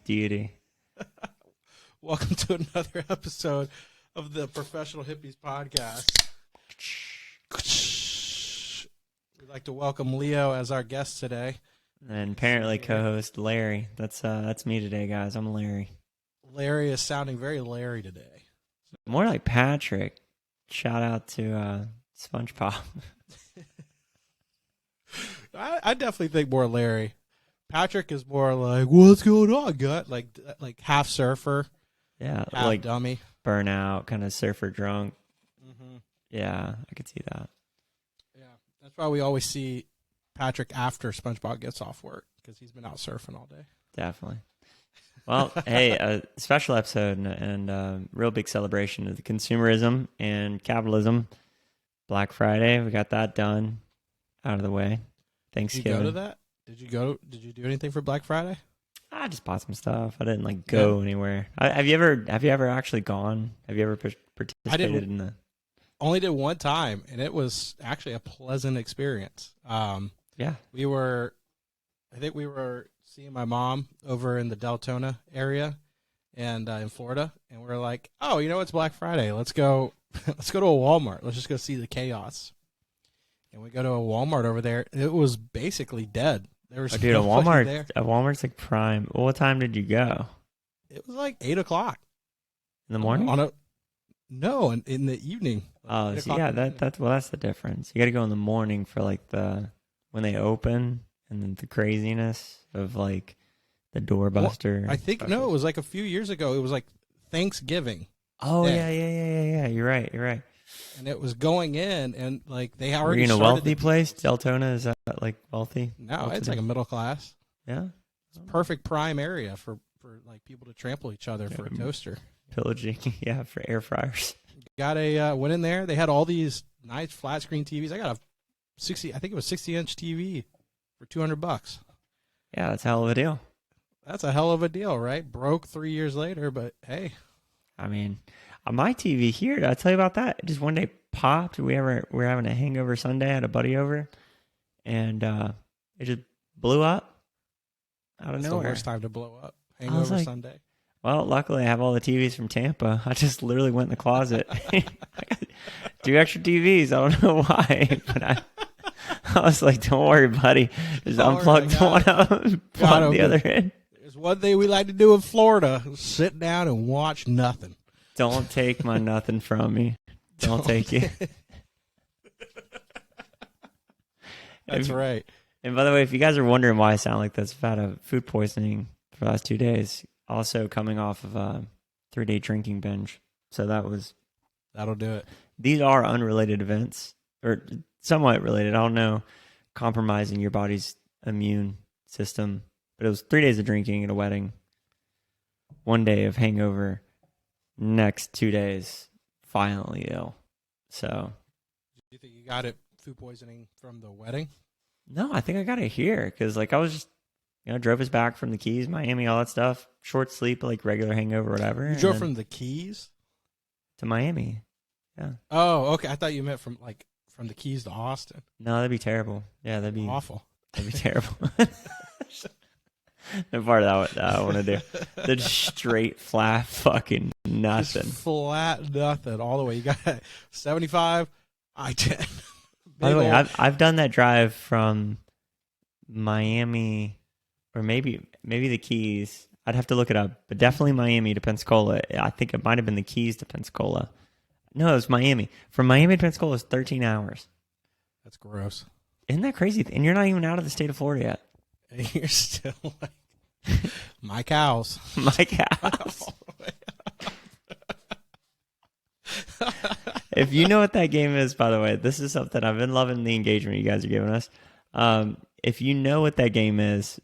deity. Welcome to another episode of the Professional Hippies Podcast. We'd like to welcome Leo as our guest today. And apparently co-host Larry. That's me today, guys. I'm Larry. Larry is sounding very Larry today. More like Patrick. Shout out to SpongeBob. I definitely think more Larry. Patrick is more like, what's going on, gut? Like half surfer, Yeah, half like dummy. burnout, kind of surfer drunk. Mm-hmm. Yeah, I could see that. Yeah, that's why we always see Patrick after SpongeBob gets off work, because he's been out surfing all day. Definitely. Well, hey, a special episode and real big celebration of the consumerism and capitalism. Black Friday, we got that done, out of the way. Thanksgiving. Did you go to that? Did you do anything for Black Friday? I just bought some stuff. I didn't go anywhere. Have you ever actually gone? Have you ever participated in the? Only did one time, and it was actually a pleasant experience. Yeah, I think we were seeing my mom over in the Deltona area, and in Florida, and we were like, oh, it's Black Friday. Let's go. Let's go to a Walmart. Let's just go see the chaos. And we go to a Walmart over there. It was basically dead. There was a Walmart there. A Walmart's like prime. Well, what time did you go? It was like 8 o'clock In the morning? No, in the evening. Oh, so yeah, that's the difference. You got to go in the morning for like when they open, and then the craziness of like the doorbuster. Well, I think it was like a few years ago. It was like Thanksgiving. Oh yeah. You're right. And it was going in, and like they already. Were you in a wealthy place? Deltona, is that like wealthy? No, it's like a middle class. Yeah, it's a perfect prime area for like people to trample each other for a toaster. Pillaging, yeah, for air fryers. Went in there. They had all these nice flat screen TVs. I got a 60-inch TV for $200. Yeah, that's a hell of a deal. That's a hell of a deal, right? Broke 3 years later, but hey. I mean, on my TV here, did I tell you about that? Just one day popped. We were having a hangover Sunday. I had a buddy over, and it just blew up out of nowhere. The worst time to blow up. Hangover Sunday. Well, luckily I have all the TVs from Tampa. I just literally went in the closet. I got 2 extra TVs. I don't know why, but I was like, "Don't worry, buddy. Just unplug one of them, plug the other in." There's one thing we like to do in Florida: sit down and watch nothing. Don't take my nothing from me. Don't take it. That's right. And by the way, if you guys are wondering why I sound like this, I've had a food poisoning for the last 2 days. Also coming off of a 3-day drinking binge. So that'll do it. These are unrelated events, or somewhat related. I don't know, compromising your body's immune system. But it was 3 days of drinking at a wedding, 1 day of hangover, next 2 days violently ill. So, do you think you got it food poisoning from the wedding? No, I think I got it here because I was just, drove us back from the Keys, Miami, all that stuff. Short sleep, like regular hangover, whatever. You drove from the Keys to Miami. Yeah. Oh, okay. I thought you meant from the Keys to Austin. No, that'd be terrible. Yeah, that'd be awful. That'd be terrible. No part of that I want to do. The straight flat fucking nothing. Just flat nothing all the way. You got 75, I-10. By the way, I've done that drive from Miami, or maybe the Keys. I'd have to look it up, but definitely Miami to Pensacola. I think it might have been the Keys to Pensacola. No, it was Miami. From Miami to Pensacola is 13 hours. That's gross. Isn't that crazy? And you're not even out of the state of Florida yet. And you're still like, my cows. My cows. If you know what that game is, by the way, this is something I've been loving the engagement you guys are giving us. If you know what that game is,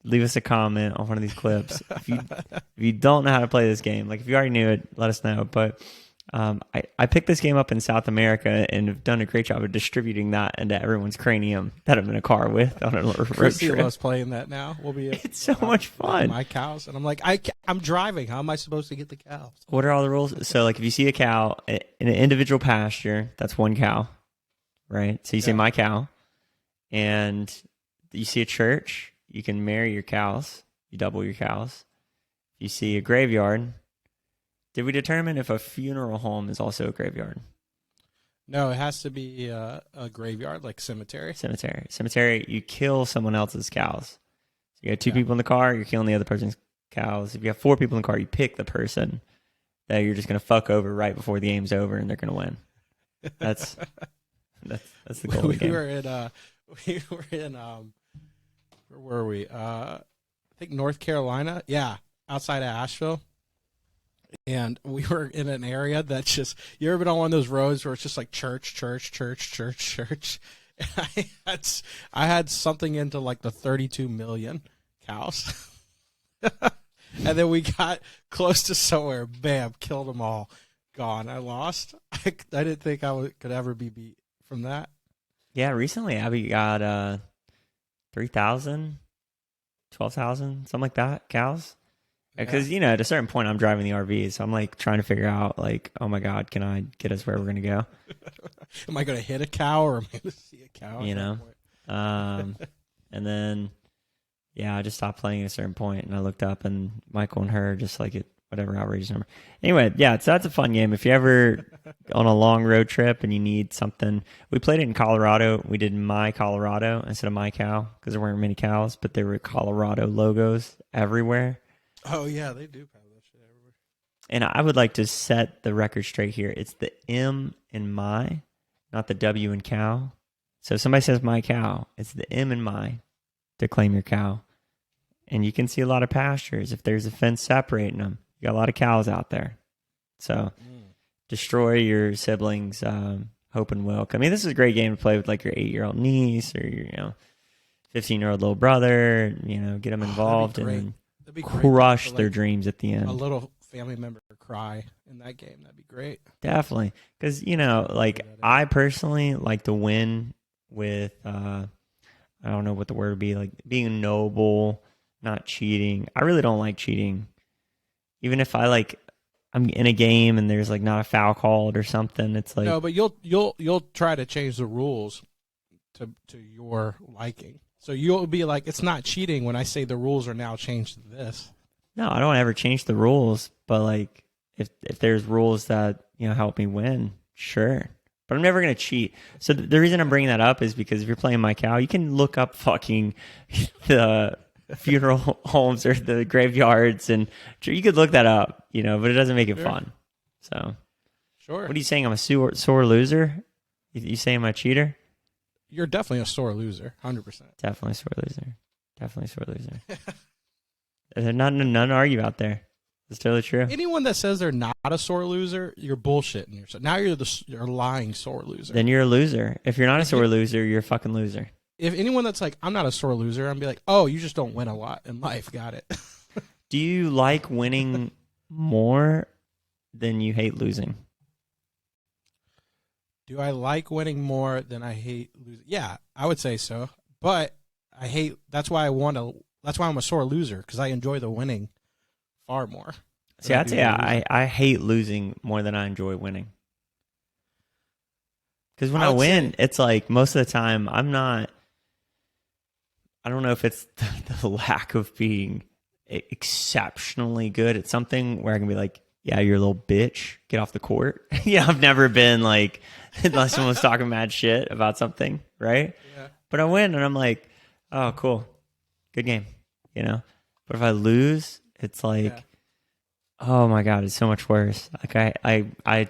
leave us a comment on one of these clips. If you don't know how to play this game, like if you already knew it, let us know. But I picked this game up in South America and have done a great job of distributing that into everyone's cranium that I'm in a car with on a road Chrissy trip. loves playing that now. It's so much fun. My cows. And I'm like, I'm driving. How am I supposed to get the cows? What are all the rules? So like if you see a cow in an individual pasture, that's one cow, right? So you say my cow. And you see a church, you can marry your cows. You double your cows. If you see a graveyard, did we determine if a funeral home is also a graveyard? No, it has to be a graveyard, like cemetery. Cemetery, you kill someone else's cows. So you got two Yeah. people in the car, you're killing the other person's cows. If you have four people in the car, you pick the person that you're just going to fuck over right before the game's over and they're going to win. That's the goal of the game. We were in where were we? I think North Carolina. Yeah, outside of Asheville. And we were in an area that's just, you ever been on one of those roads where it's just like church, church, church, church, church? And I had something into like the 32 million cows. And then we got close to somewhere, bam, killed them all, gone. I lost. I didn't think could ever be beat from that. Yeah, recently Abby got 3,000, 12,000, something like that, cows. Because, Yeah. at a certain point, I'm driving the RV, so I'm, like, trying to figure out, like, oh, my God, can I get us where we're going to go? Am I going to hit a cow or am I going to see a cow? And then, yeah, I just stopped playing at a certain point, and I looked up, and Michael and her just, like, at whatever outrageous number. Anyway, yeah, so that's a fun game. If you ever on a long road trip and you need something, we played it in Colorado. We did My Colorado instead of My Cow because there weren't many cows, but there were Colorado logos everywhere. Oh, yeah, they do have that shit everywhere. And I would like to set the record straight here. It's the M in my, not the W in cow. So if somebody says my cow, it's the M in my to claim your cow. And you can see a lot of pastures if there's a fence separating them. You got a lot of cows out there. So destroy your siblings' hope and will. I mean, this is a great game to play with like your 8-year-old niece or your 15-year-old little brother. Get them involved and crush their dreams at the end. A little family member cry in that game. That'd be great. Definitely. Because, like I personally like to win with, I don't know what the word would be, like being noble, not cheating. I really don't like cheating. Even if I'm in a game and there's like not a foul called or something, it's like no, but you'll try to change the rules to your liking. So you'll be like, it's not cheating when I say the rules are now changed to this. No, I don't ever change the rules, but like if there's rules that help me win, sure. But I'm never gonna cheat. So the reason I'm bringing that up is because if you're playing My Cow, you can look up fucking the funeral homes or the graveyards, and you could look that up, but it doesn't make it fun. So, sure. What are you saying? I'm a sore loser? You saying I'm a cheater? You're definitely a sore loser, 100%. Definitely a sore loser. There's nothing to argue out there. It's totally true. Anyone that says they're not a sore loser, you're bullshitting yourself. Now you're a lying sore loser. Then you're a loser. If you're not a sore loser, you're a fucking loser. If anyone that's like, I'm not a sore loser, I'm be like, oh, you just don't win a lot in life. Got it. Do you like winning more than you hate losing? Do I like winning more than I hate losing? Yeah, I would say so. But that's why I'm a sore loser, because I enjoy the winning far more. See, I'd say I hate losing more than I enjoy winning. Because when I win, it's like most of the time I don't know if it's the lack of being exceptionally good at something where I can be like, yeah, you're a little bitch, get off the court. I've never been like, unless someone's talking mad shit about something, right? Yeah. But I win and I'm like, oh, cool, good game, But if I lose, it's like, oh my God, it's so much worse. Like I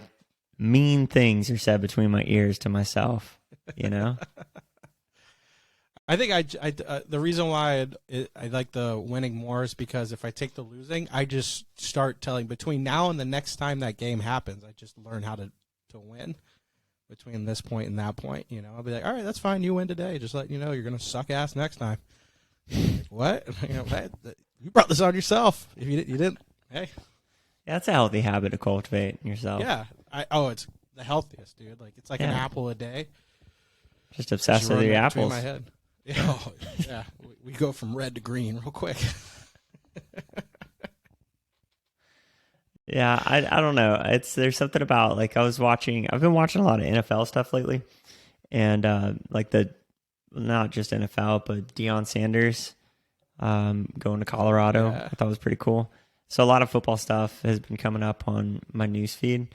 mean things are said between my ears to myself, I think the reason why I like the winning more is because if I take the losing, I just start telling between now and the next time that game happens, I just learn how to win between this point and that point. I'll be like, all right, that's fine. You win today. Just let you know you're going to suck ass next time. Like, what? What? You brought this on yourself. If you didn't, hey. Yeah, that's a healthy habit to cultivate in yourself. Yeah. It's the healthiest, dude. Like it's like an apple a day. Just obsessed with your apples. My head. Yeah, we go from red to green real quick. Yeah, I don't know. There's something about like I've been watching a lot of NFL stuff lately, and like not just NFL but Deion Sanders going to Colorado. I thought was pretty cool. So a lot of football stuff has been coming up on my news feed,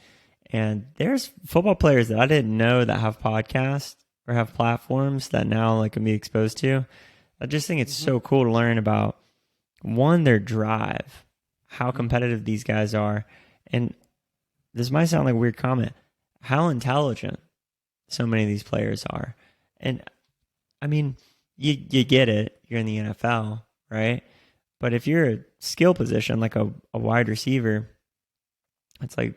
and there's football players that I didn't know that have podcasts or have platforms that now like can be exposed to. I just think it's so cool to learn about, one, their drive, how competitive these guys are, and this might sound like a weird comment, how intelligent so many of these players are. And I mean, you get it. You're in the NFL, right? But if you're a skill position like a wide receiver, it's like,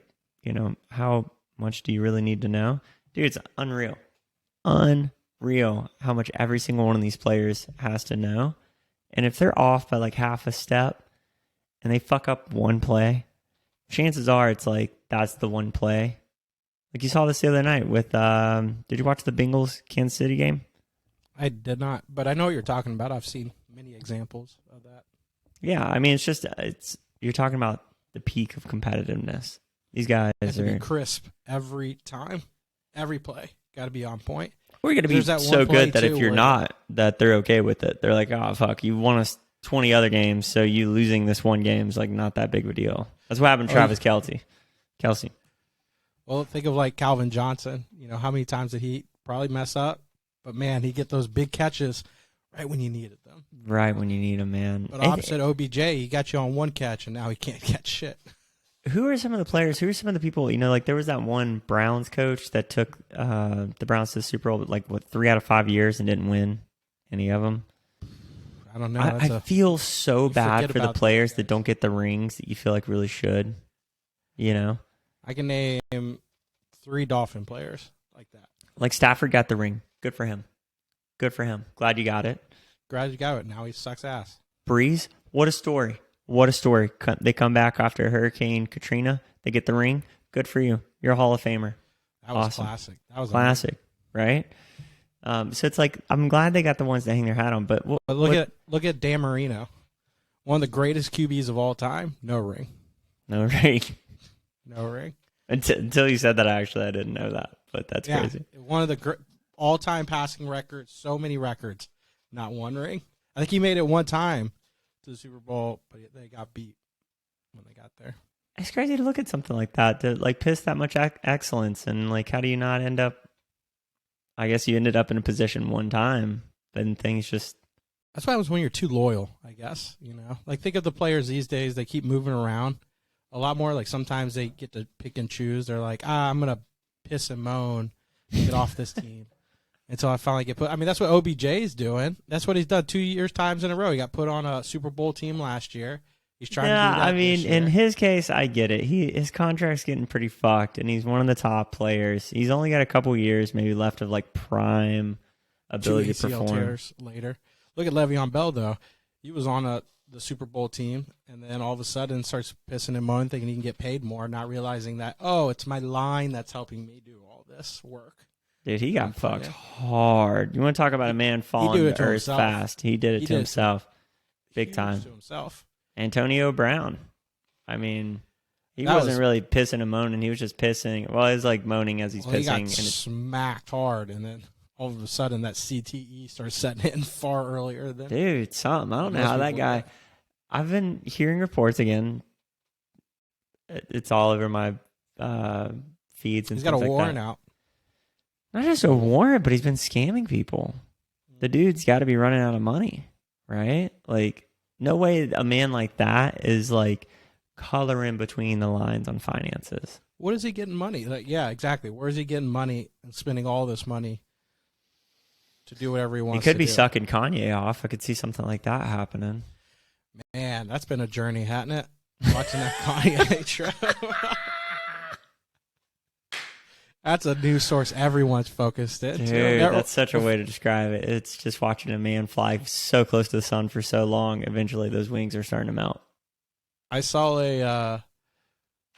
how much do you really need to know? Dude, it's unreal. Unreal how much every single one of these players has to know. And if they're off by like half a step and they fuck up one play, chances are it's like that's the one play. Like you saw this the other night with, did you watch the Bengals Kansas City game? I did not, but I know what you're talking about. I've seen many examples of that. Yeah, I mean, you're talking about the peak of competitiveness. These guys Have to are be crisp every time, every play. Got to be on point. We're going to be There's that so one play, good that if too, you're where- not, that they're okay with it. They're like, oh, fuck, you won us 20 other games, so you losing this one game is like not that big of a deal. That's what happened to Travis Kelce. Well, think of like Calvin Johnson. You know, how many times did he probably mess up? But, man, he get those big catches right when you needed them. Right when you need them, man. But opposite OBJ, he got you on one catch, and now he can't catch shit. Who are some of the players? Who are some of the people? Like there was that one Browns coach that took the Browns to the Super Bowl, 3 out of 5 years and didn't win any of them. I don't know. I feel so bad for the players that don't get the rings that you feel like really should. I can name 3 Dolphin players like that. Like Stafford got the ring. Good for him. Glad you got it. Glad you got it. Now he sucks ass. Breeze, what a story. They come back after Hurricane Katrina. They get the ring. Good for you. You're a Hall of Famer. That was awesome. classic. That was classic, right? So it's like I'm glad they got the ones that hang their hat on. But look at Dan Marino, one of the greatest QBs of all time. No ring. No ring. No ring. Until you said that, I didn't know that. But that's crazy. One of the all-time passing records. So many records, not one ring. I think he made it one time to the Super Bowl, but they got beat when they got there. It's crazy to look at something like that, to like piss that much excellence, and like how do you not end up? I guess you ended up in a position one time, then things just. That's what happens when you're too loyal. I guess like think of the players these days. They keep moving around a lot more. Like sometimes they get to pick and choose. They're like, I'm gonna piss and moan, get off this team. Until I finally get put. I mean, that's what OBJ is doing. That's what he's done 2 times in a row. He got put on a Super Bowl team last year. He's trying to do that. I mean, this year. in his case, I get it. His contract's getting pretty fucked, and he's one of the top players. He's only got a couple years maybe left of like prime ability to perform. Tears later. Look at Le'Veon Bell though. He was on the Super Bowl team, and then all of a sudden starts pissing and moaning, thinking he can get paid more, not realizing that it's my line that's helping me do all this work. Dude, he got fucked hard. You want to talk about a man falling to earth fast? He did it to himself. Big time. To himself. Antonio Brown. I mean, he wasn't really pissing and moaning. He was just pissing. Well, he was like moaning as he's pissing. He got smacked hard, and then all of a sudden that CTE starts setting in far earlier than. Dude, something. I don't know how that guy. I've been hearing reports again. It's all over my feeds and He's stuff got a like warrant that. out. Not just a warrant, but he's been scamming people. The dude's got to be running out of money, right? Like, no way a man like that is like coloring between the lines on finances. What is he getting money? Like, yeah, exactly. Where is he getting money and spending all this money to do whatever he wants? He could be sucking Kanye off. I could see something like that happening. Man, that's been a journey, hasn't it? Watching that Kanye show. That's a news source everyone's focused in. Dude, that's such a way to describe it. It's just watching a man fly so close to the sun for so long. Eventually, those wings are starting to melt. I saw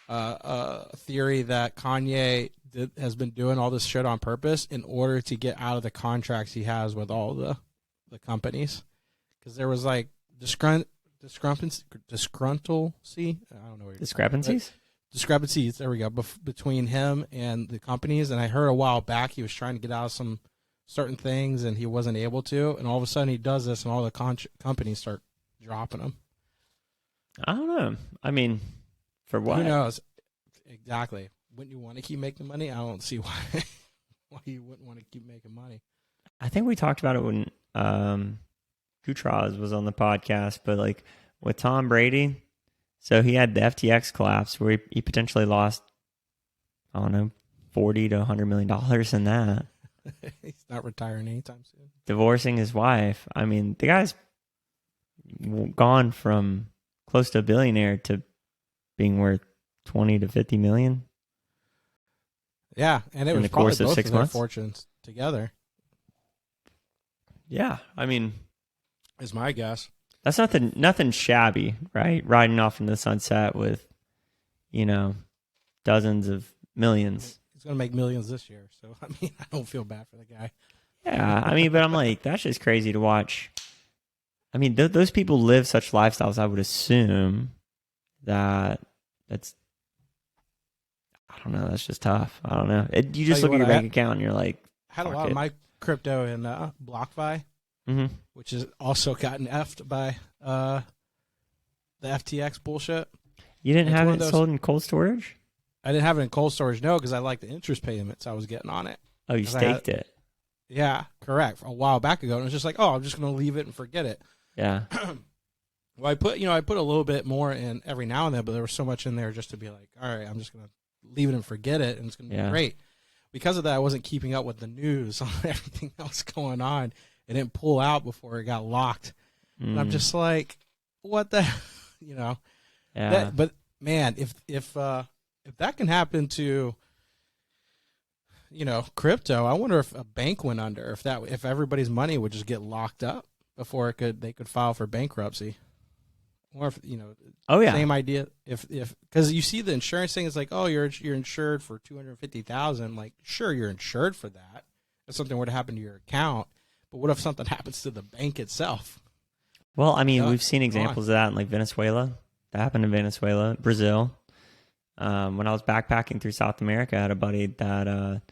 a theory that Kanye has been doing all this shit on purpose in order to get out of the contracts he has with all the companies. Because there was like discrepancy. I don't know. Discrepancies, there we go, between him and the companies. And I heard a while back he was trying to get out of some certain things and he wasn't able to. And all of a sudden he does this and all the companies start dropping him. I don't know. I mean, for what? Who knows? Exactly. Wouldn't you want to keep making money? I don't see why why you wouldn't want to keep making money. I think we talked about it when Gutraz was on the podcast, but like with Tom Brady, so he had the FTX collapse where he potentially lost, I don't know, $40 to $100 million in that. He's not retiring anytime soon. Divorcing his wife. I mean, the guy's gone from close to a billionaire to being worth 20 to 50 million. Yeah, and it in was the course of both 6 of their months. fortunes together. Yeah, I mean, Is my guess. that's nothing shabby, right? Riding off in the sunset with, dozens of millions. He's going to make millions this year, so I mean, I don't feel bad for the guy. Yeah, I mean, but I'm like, that's just crazy to watch. I mean, those people live such lifestyles. I would assume that's, I don't know, that's just tough. I don't know. You just Tell look you at your what, bank account and you're like, I had a fuck lot it. of my crypto in BlockFi, which has also gotten effed by the FTX bullshit. You didn't It's have one it of those- sold in cold storage? I didn't have it in cold storage, no, because I like the interest payments I was getting on it. Oh, you 'Cause I had- staked it. Yeah, correct. A while back ago, and it was just like, oh, I'm just going to leave it and forget it. Yeah. Well, I put a little bit more in every now and then, but there was so much in there just to be like, all right, I'm just going to leave it and forget it, and it's going to be great. Because of that, I wasn't keeping up with the news on everything else going on. It didn't pull out before it got locked. And I'm just like, what the, Yeah. but man, if that can happen to, crypto, I wonder if a bank went under, if everybody's money would just get locked up before they could file for bankruptcy. Or if, Oh yeah. same idea. If because you see the insurance thing is like, oh, you're insured for $250,000. Like, sure, you're insured for that if something were to happen to your account. But what if something happens to the bank itself? Well, I mean, Yeah, we've seen examples of that in like Venezuela. That happened in Venezuela, Brazil. When I was backpacking through South America, I had a buddy that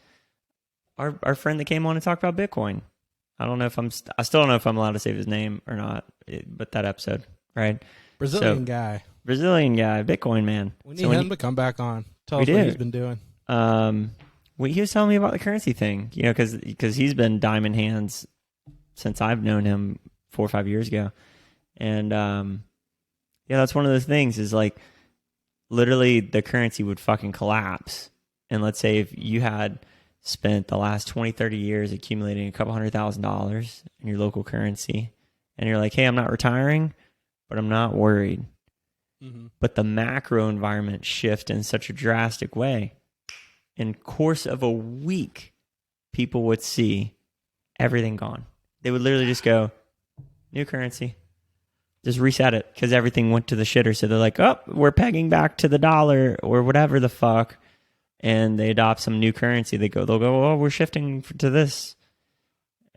our friend that came on to talk about Bitcoin. I don't know if I still don't know if I'm allowed to say his name or not, but that episode, right? Brazilian guy, Bitcoin man. we need him to come back on. Tell us what he's been doing. He was telling me about the currency thing, because he's been diamond hands since I've known him 4 or 5 years ago. And that's one of those things is like literally the currency would fucking collapse. And let's say if you had spent the last 20, 30 years accumulating a couple $100,000 in your local currency, and you're like, hey, I'm not retiring, but I'm not worried. Mm-hmm. But the macro environment shift in such a drastic way. In course of a week, people would see everything gone. They would literally just go, new currency. Just reset it because everything went to the shitter. So they're like, oh, we're pegging back to the dollar or whatever the fuck. And they adopt some new currency. They'll go, oh, we're shifting to this.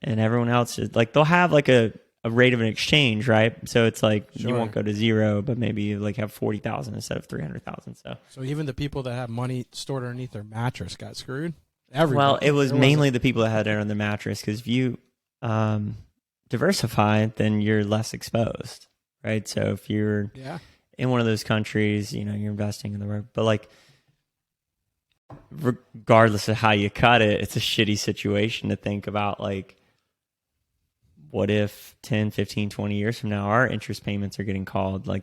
And everyone else is like, they'll have like a rate of an exchange, right? So it's like you won't go to zero, but maybe you like have 40,000 instead of 300,000. So even the people that have money stored underneath their mattress got screwed. Well, it was mainly the people that had it on the mattress because if you diversify, then you're less exposed, right? So if you're in one of those countries, you're investing in the right, but like regardless of how you cut it, it's a shitty situation to think about like, what if 10, 15, 20 years from now, our interest payments are getting called? Like,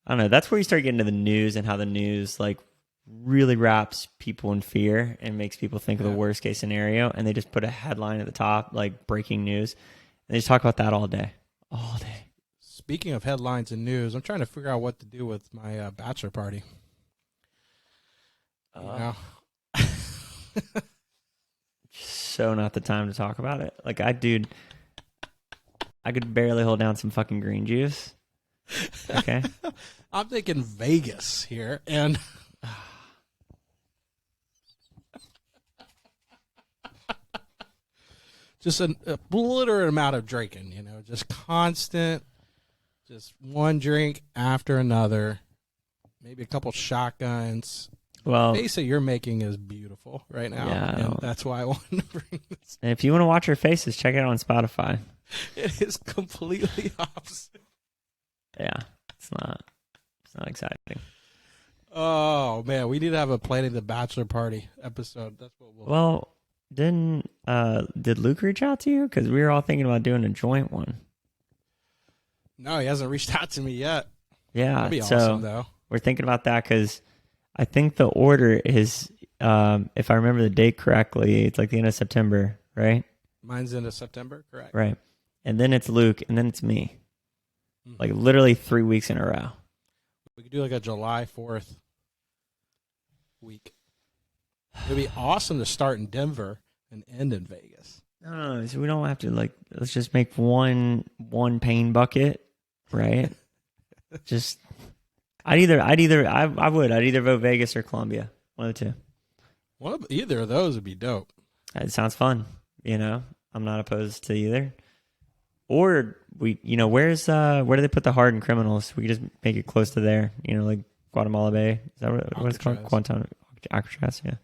I don't know. That's where you start getting to the news and how the news like really wraps people in fear and makes people think of the worst case scenario. And they just put a headline at the top, like breaking news. And they just talk about that all day. All day. Speaking of headlines and news, I'm trying to figure out what to do with my bachelor party. So not the time to talk about it. Like I could barely hold down some fucking green juice. Okay. I'm thinking Vegas here, and just an obliterate amount of drinking, just constant, just one drink after another, maybe a couple shotguns. Well, the face that you're making is beautiful right now, and that's why I wanted to bring this. And if you want to watch her faces, check it out on Spotify. It is completely opposite. Yeah, it's not. not exciting. Oh man, we need to have a planning the bachelor party episode. That's what we'll. Well, did Luke reach out to you? Because we were all thinking about doing a joint one. No, he hasn't reached out to me yet. Yeah, That'd be so awesome though. we're thinking about that because I think the order is, if I remember the date correctly, it's like the end of September, right? Mine's into September, correct? Right. And then it's Luke, and then it's me. Mm-hmm. Like literally 3 weeks in a row. We could do like a July 4th week. It'd be awesome to start in Denver and end in Vegas. No, so we don't have to like. Let's just make one pain bucket, right? Just, I'd either vote Vegas or Columbia, one of the two. Either of those would be dope. It sounds fun, I'm not opposed to either. Or where do they put the hardened criminals? We could just make it close to there, like Guatemala Bay. Is that what it's called? Guantanamo, Alcatraz, yeah.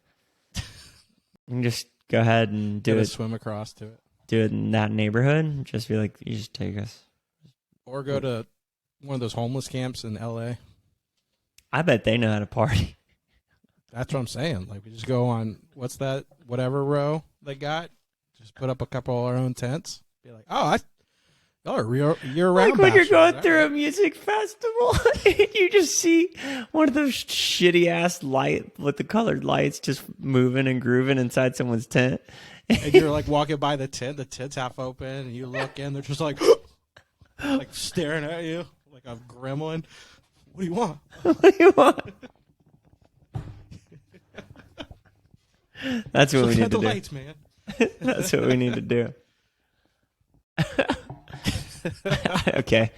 You can just go ahead and do it. Swim across to it. Do it in that neighborhood. Just be like, you just take us. Or go to one of those homeless camps in L.A. I bet they know how to party. That's what I'm saying. Like, we just go on, whatever row they got. Just put up a couple of our own tents. Be like, y'all are year-round. Like when you're going bachelors, through right? a music festival, you just see one of those shitty-ass light with the colored lights just moving and grooving inside someone's tent. And you're like walking by the tent's half open, and you look in, they're just like, like staring at you like a gremlin. What do you want? What do you want? That's what we need to do. Lights, man. That's what we need to do. Okay.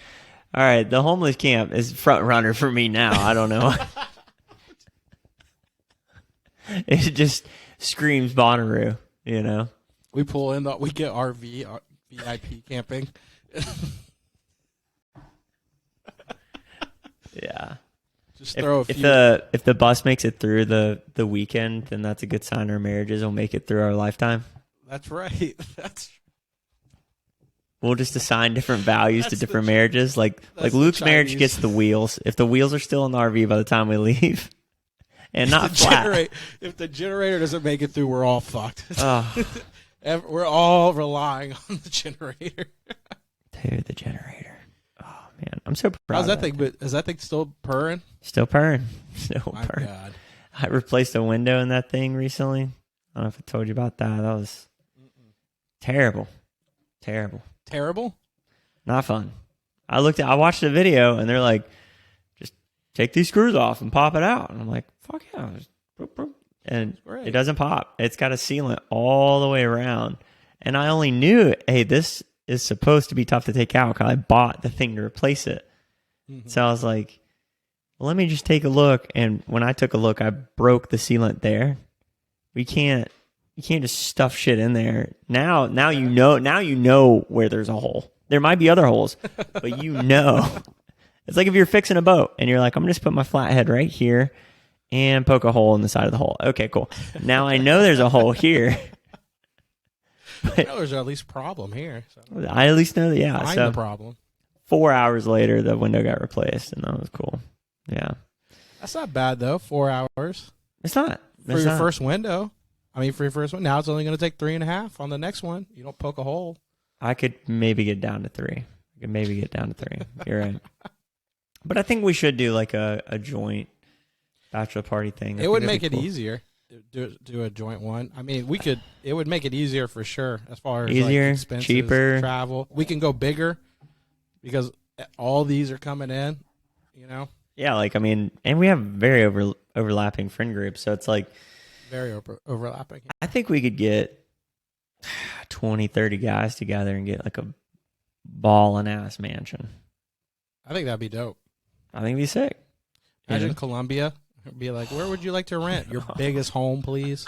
All right. The homeless camp is front runner for me now. I don't know. It just screams Bonnaroo, We pull in, we get RV, VIP camping. Yeah. Just throw a few. If the bus makes it through the weekend, then that's a good sign our marriages will make it through our lifetime. That's right. We'll just assign different values to different marriages. Like Luke's marriage gets the wheels. If the wheels are still in the RV by the time we leave, and not flat. If the generator doesn't make it through, we're all fucked. Oh. We're all relying on the generator. Dude, the generator. Oh man, I'm so proud. How's that thing? But is that thing still purring? Still purring. Still My purring. God. I replaced a window in that thing recently. I don't know if I told you about that. That was terrible. Terrible? Not fun. I watched the video and they're like, just take these screws off and pop it out. And I'm like, fuck yeah. And it doesn't pop. It's got a sealant all the way around. And I only knew, hey, this is supposed to be tough to take out because I bought the thing to replace it. Mm-hmm. So I was like, well, let me just take a look. And when I took a look, I broke the sealant there. You can't just stuff shit in there. Now you know where there's a hole. There might be other holes, but It's like if you're fixing a boat and you're like, I'm just put my flathead right here and poke a hole in the side of the hole. Okay, cool. Now I know there's a hole here. But there's at least a problem here. So. I at least know that, yeah. Find so the problem. 4 hours later, the window got replaced, and that was cool. Yeah. That's not bad, though. 4 hours. It's not. For your first window. For your first one. Now it's only going to take 3.5 on the next one. You don't poke a hole. I could maybe get down to 3. You're right. But I think we should do like a joint bachelor party thing. It would make it easier. Do a joint one. I mean, it would make it easier for sure as far as easier, like expenses, cheaper, travel. We can go bigger because all these are coming in, Yeah, and we have very overlapping friend groups, so it's like very overlapping. I think we could get 20, 30 guys together and get like a ballin' ass mansion. I think that'd be dope. I think it'd be sick. Imagine Colombia. Be like, where would you like to rent? Your biggest home, please.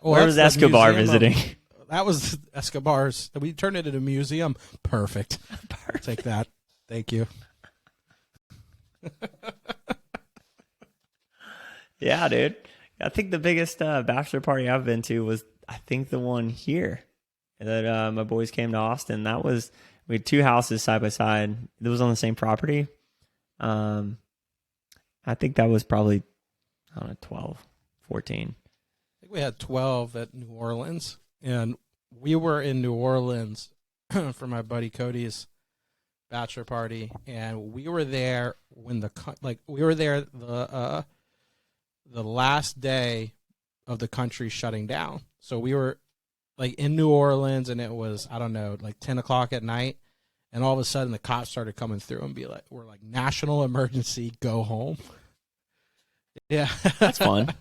Where was Escobar visiting? That was Escobar's. We turned it into a museum. Perfect. Take that. Thank you. Yeah, dude. I think the biggest bachelor party I've been to was, I think, the one here that my boys came to Austin. We had 2 houses side by side. It was on the same property. I think that was probably, I don't know, 12, 14. I think we had 12 at New Orleans, and we were in New Orleans for my buddy Cody's bachelor party, and we were there when we were there the last day of the country shutting down. So we were like in New Orleans, and it was, I don't know, like 10 o'clock at night, and all of a sudden the cops started coming through and be like, we're like, national emergency, go home. Yeah. That's fun.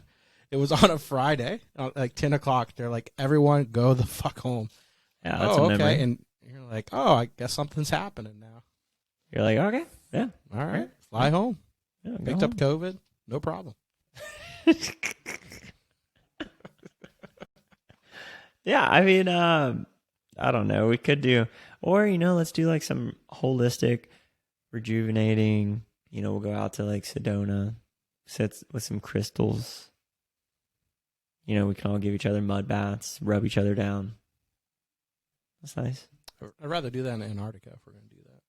It was on a Friday, like 10 o'clock. They're like, everyone go the fuck home. Yeah, that's a memory. And you're like, oh, I guess something's happening now. You're like, okay, yeah. All right, fly home. Yeah, Picked up COVID, no problem. Yeah, I mean, I don't know. We could do, or, let's do like some holistic, rejuvenating, we'll go out to like Sedona, sit with some crystals. We can all give each other mud baths, rub each other down. That's nice. I'd rather do that in Antarctica if we're going to do that.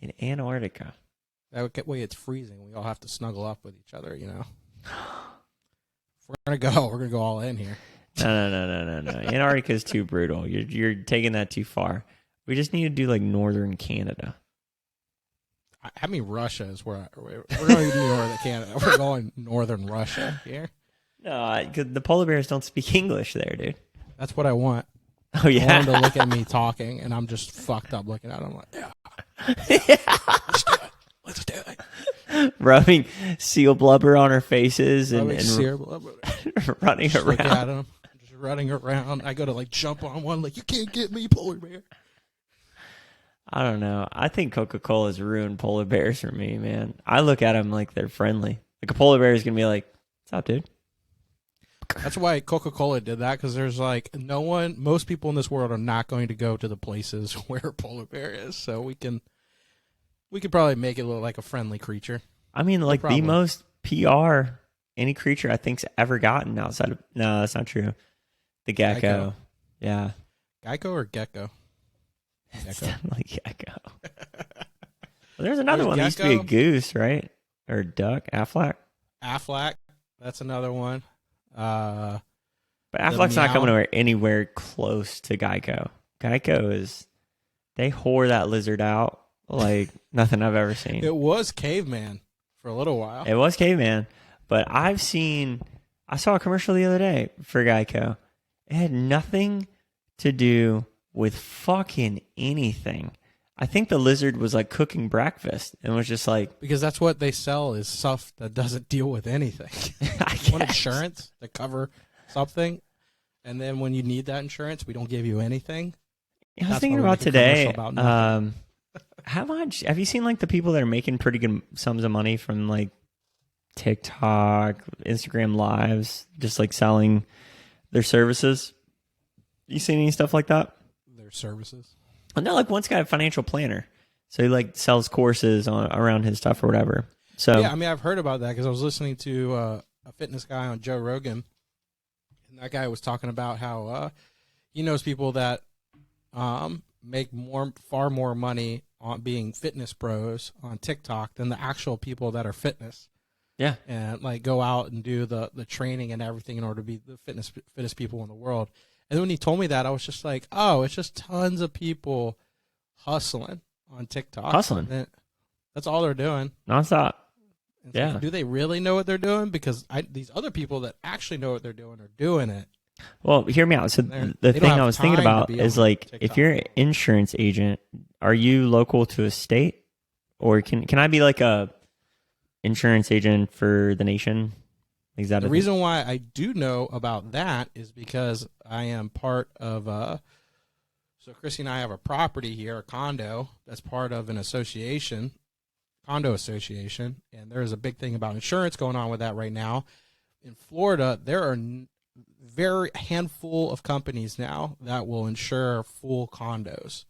In Antarctica? That way it's freezing. We all have to snuggle up with each other, If we're going to go all in here. No. Antarctica is too brutal. You're taking that too far. We just need to do like northern Canada. I mean, Russia is where we're going to northern Canada. We're going northern Russia here. No, because the polar bears don't speak English there, dude. That's what I want. Oh, yeah. I want them to look at me talking, and I'm just fucked up looking at them. I'm like, yeah. Yeah. Let's do it. Rubbing seal blubber on our faces and running just around. Look at them, just running around. I go to like jump on one, like, you can't get me, polar bear. I don't know. I think Coca-Cola's ruined polar bears for me, man. I look at them like they're friendly. Like a polar bear is going to be like, what's up, dude? That's why Coca-Cola did that, because there's like most people in this world are not going to go to the places where a polar bear is. So we could probably make it look like a friendly creature. I mean, like the most PR any creature I think's ever gotten outside of, no, that's not true. The gecko. Yeah. Geico or gecko? It's like gecko. Well, there's another one that used to be a goose, right? Or a duck. Aflac. That's another one. But Affleck's not coming anywhere close to Geico. Geico they whore that lizard out like nothing I've ever seen. It was Caveman for a little while. It was Caveman, but I saw a commercial the other day for Geico. It had nothing to do with fucking anything. I think the lizard was like cooking breakfast and was just like... Because that's what they sell is stuff that doesn't deal with anything. You want insurance to cover something, and then when you need that insurance, we don't give you anything. I was thinking about today, have you seen like the people that are making pretty good sums of money from like TikTok, Instagram lives, just like selling their services? You seen any stuff like that? Their services? No, like one's got a financial planner, so he like sells courses around his stuff or whatever. So yeah, I mean, I've heard about that because I was listening to a fitness guy on Joe Rogan, and that guy was talking about how he knows people that make far more money on being fitness pros on TikTok than the actual people that are fitness. Yeah, and like go out and do the training and everything in order to be the fittest people in the world. And when he told me that, I was just like, oh, it's just tons of people hustling on TikTok. Hustling. That's all they're doing. Nonstop. Yeah. Like, do they really know what they're doing? Because these other people that actually know what they're doing are doing it. Well, hear me out. So the thing I was thinking about is like, TikTok. If you're an insurance agent, are you local to a state? Or can I be like a insurance agent for the nation? Is that the reason why I do know about that is because I am part of so Chrissy and I have a property here, a condo that's part of an condo association, and there is a big thing about insurance going on with that right now. In Florida, there are very handful of companies now that will insure full condos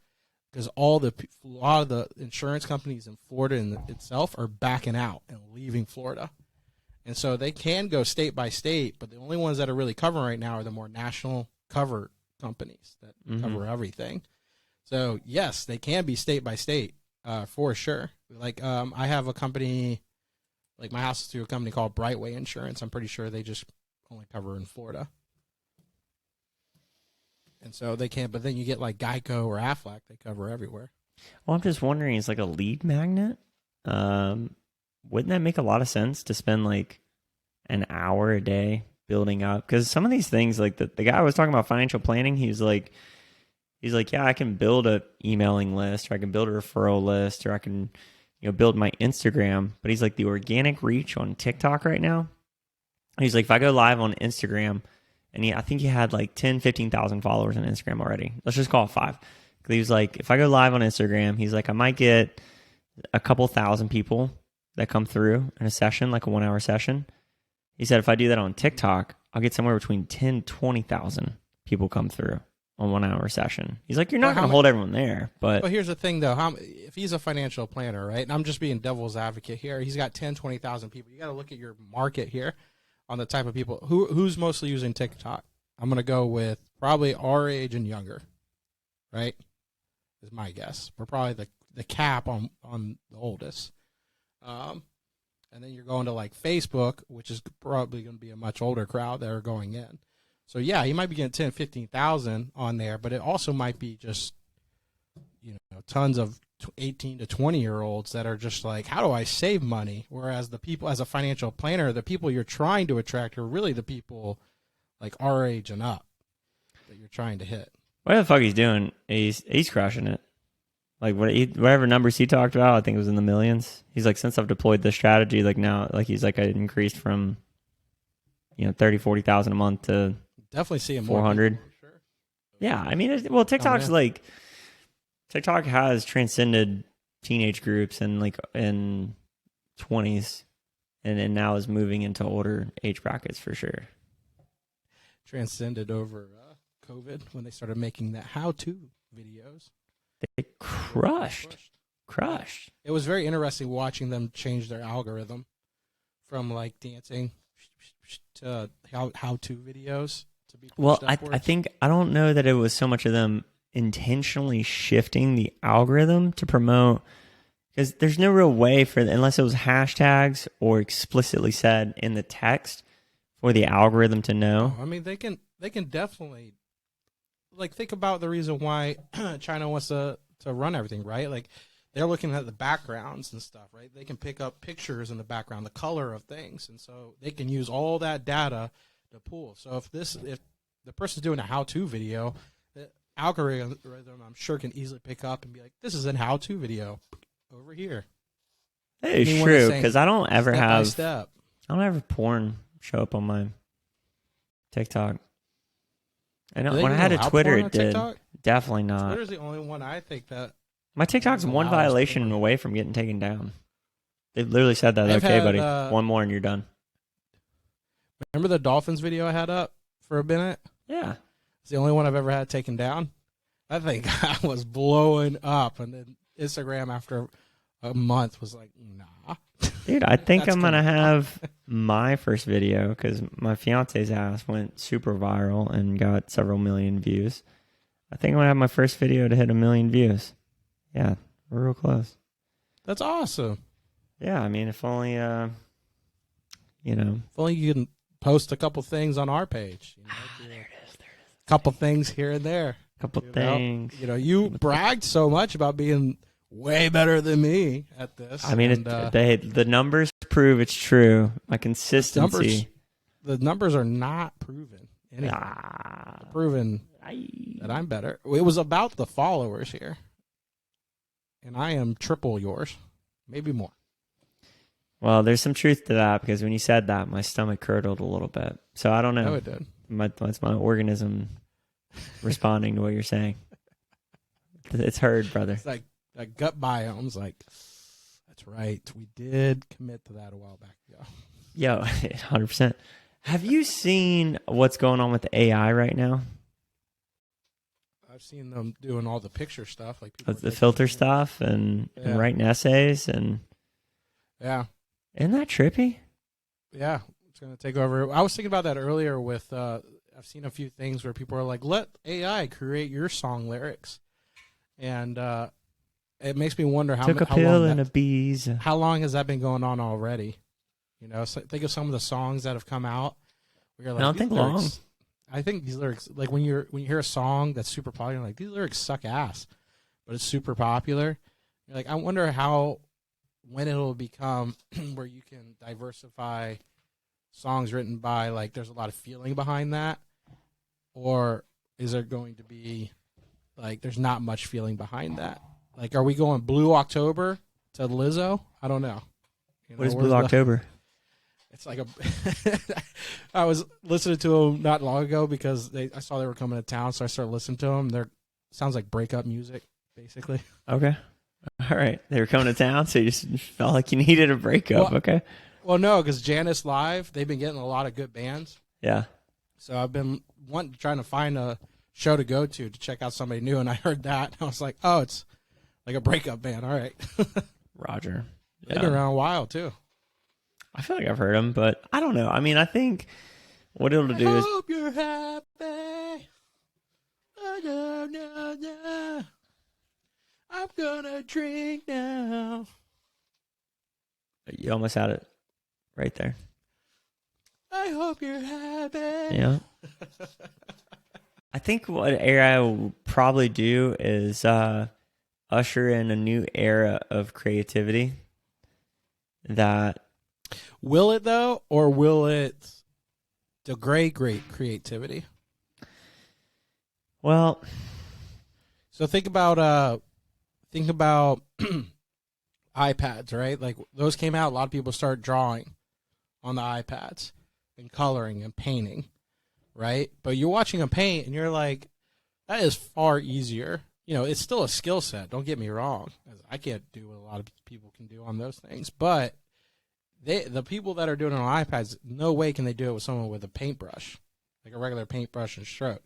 because a lot of the insurance companies in Florida itself are backing out and leaving Florida. And so they can go state by state, but the only ones that are really covering right now are the more national cover companies that cover everything. So, yes, they can be state by state. For sure. Like, I have a company, like my house is through a company called Brightway Insurance. I'm pretty sure they just only cover in Florida. And so they can't, but then you get like Geico or Aflac, they cover everywhere. Well, I'm just wondering, is like a lead magnet? Wouldn't that make a lot of sense to spend like an hour a day building up? Because some of these things, like the guy I was talking about financial planning, he's like, yeah, I can build a emailing list, or I can build a referral list, or I can, build my Instagram. But he's like, the organic reach on TikTok right now. He's like, if I go live on Instagram, and I think he had like 10, 15,000 followers on Instagram already. Let's just call it 5. He was like, if I go live on Instagram, he's like, I might get a couple thousand people that come through in a session, like a 1-hour session. He said, if I do that on TikTok, I'll get somewhere between 10, 20,000 people come through on 1-hour session. He's like, you're not going to hold everyone there. But here's the thing, though. If he's a financial planner, right, and I'm just being devil's advocate here, he's got 10, 20,000 people. You got to look at your market here on the type of people. Who's mostly using TikTok? I'm going to go with probably our age and younger, right, is my guess. We're probably the cap on the oldest. And then you're going to like Facebook, which is probably going to be a much older crowd that are going in. So yeah, he might be getting 10, 15,000 on there, but it also might be just, tons of 18 to 20-year-olds that are just like, how do I save money? Whereas the people, as a financial planner, the people you're trying to attract are really the people like our age and up that you're trying to hit. What the fuck he's doing, he's crushing it. Like whatever numbers he talked about, I think it was in the millions. He's like, since I've deployed this strategy, like now, like he's like, I increased from, 30, 40,000 a month to definitely seeing 400. More people, sure. Yeah, I mean, TikTok's like, TikTok has transcended teenage groups and like in 20s, and now is moving into older age brackets for sure. Transcended over COVID when they started making the how-to videos. They crushed. It was very interesting watching them change their algorithm from like dancing to how-to videos to be. Well, I think, I don't know that it was so much of them intentionally shifting the algorithm to promote, because there's no real way for, unless it was hashtags or explicitly said in the text, for the algorithm to know. I mean, they can definitely, like, think about the reason why China wants to run everything, right? Like, they're looking at the backgrounds and stuff, right? They can pick up pictures in the background, the color of things, and so they can use all that data to pull. So if the person's doing a how-to video, the algorithm, I'm sure, can easily pick up and be like, this is a how-to video over here. That is true, because I don't ever have porn show up on my TikTok. I know when I had a Twitter, it did. TikTok? Definitely not. Twitter's the only one I think that. My TikTok's one violation away from getting taken down. They literally said that. Okay, buddy, one more and you're done. Remember the Dolphins video I had up for a minute? Yeah. It's the only one I've ever had taken down. I think I was blowing up, and then Instagram after a month was like, nah. Dude, I think I'm going to have my first video, because my fiance's ass went super viral and got several million views. I think I'm going to have my first video to hit 1 million views. Yeah, we're real close. That's awesome. Yeah, I mean, if only, If only you can post a couple things on our page. There it is. A couple things here and there. Things. You bragged so much about being way better than me at this. I mean, the numbers prove it's true. My consistency. The numbers are not proven anything. Proven that I'm better. It was about the followers here. And I am triple yours. Maybe more. Well, there's some truth to that, because when you said that, my stomach curdled a little bit. So I don't know. No, it did. It's my organism responding to what you're saying. It's heard, brother. It's like that gut biome's like, that's right. We did commit to that a while back ago. Yo, 100%. Have you seen what's going on with the AI right now? I've seen them doing all the picture stuff, like the filter stuff and writing essays and. Yeah. Isn't that trippy? Yeah, it's going to take over. I was thinking about that earlier with, I've seen a few things where people are like, let AI create your song lyrics. And it makes me wonder Took a pill and a bees. how long has that been going on already? You know, so think of some of the songs that have come out. Where you're like, I don't think lyrics, long. I think these lyrics, like when you hear a song that's super popular, you're like, these lyrics suck ass, but it's super popular. You're like, I wonder when it'll become where you can diversify songs written by, like, there's a lot of feeling behind that, or is there going to be like there's not much feeling behind that? Like, are we going Blue October to Lizzo? I don't know. What is Blue October? It's like a. I was listening to them not long ago because I saw they were coming to town, so I started listening to them. They're sounds like breakup music, basically. Okay. All right. They were coming to town, so you just felt like you needed a breakup. Well, okay. Well, no, because Janice Live, they've been getting a lot of good bands. Yeah. So I've been trying to find a show to go to check out somebody new, and I heard that, and I was like, oh, it's like a breakup band. All right. Roger. They've been around a while, too. I feel like I've heard them, but I don't know. I mean, I think what it'll do is... I hope you're happy. No. I'm gonna drink now. You almost had it right there. I hope you're happy. Yeah. I think what AI will probably do is usher in a new era of creativity that... Will it, though, or will it degrade great creativity? Well, so think about iPads, right? Like, those came out, a lot of people started drawing on the iPads and coloring and painting, right? But you're watching them paint and you're like, that is far easier. You know, it's still a skill set, don't get me wrong. I can't do what a lot of people can do on those things, but the people that are doing it on iPads, no way can they do it with someone with a paintbrush, like a regular paintbrush and stroke.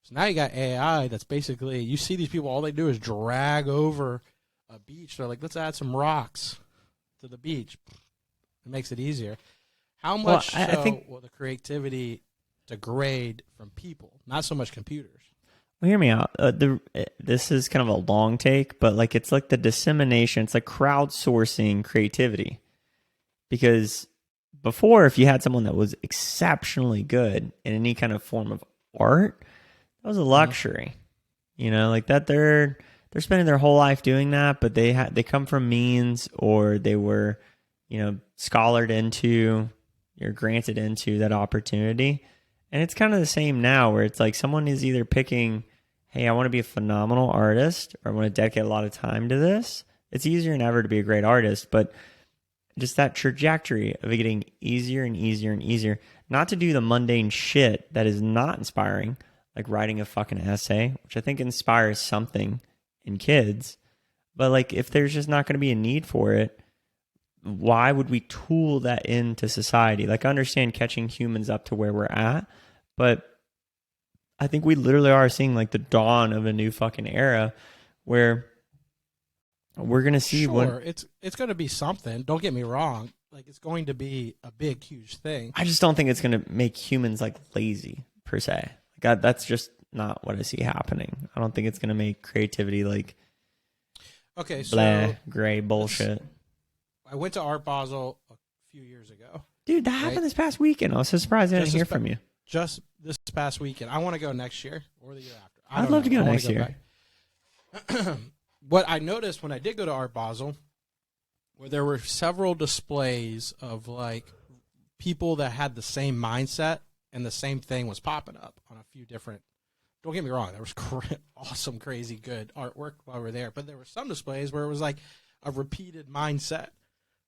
So now you got AI that's basically, you see these people, all they do is drag over a beach. They're like, let's add some rocks to the beach. It makes it easier. How much I think, will the creativity degrade from people, not so much computers? Well, hear me out. This is kind of a long take, but like it's like the dissemination. It's like crowdsourcing creativity. Because before, if you had someone that was exceptionally good in any kind of form of art, that was a luxury. You know, like that they're spending their whole life doing that, but they come from means, or they were, you know, scholared into or granted into that opportunity. And it's kind of the same now, where it's like someone is either picking, hey, I want to be a phenomenal artist, or I want to dedicate a lot of time to this. It's easier than ever to be a great artist, but just that trajectory of it getting easier and easier and easier, not to do the mundane shit that is not inspiring, like writing a fucking essay, which I think inspires something in kids. But like, if there's just not going to be a need for it, why would we tool that into society? Like, I understand catching humans up to where we're at, but I think we literally are seeing like the dawn of a new fucking era where we're going to see it's going to be something. Don't get me wrong. Like, it's going to be a big, huge thing. I just don't think it's going to make humans like lazy per se. Like, that's just not what I see happening. I don't think it's going to make creativity like blah, gray bullshit. I went to Art Basel a few years ago. Dude, that happened this past weekend. I was so surprised I didn't hear from you. Just this past weekend. I want to go next year or the year after. I'd love to go next year. What I noticed when I did go to Art Basel, where there were several displays of like people that had the same mindset, and the same thing was popping up on a few different. Don't get me wrong, there was awesome, crazy, good artwork while we were there, but there were some displays where it was like a repeated mindset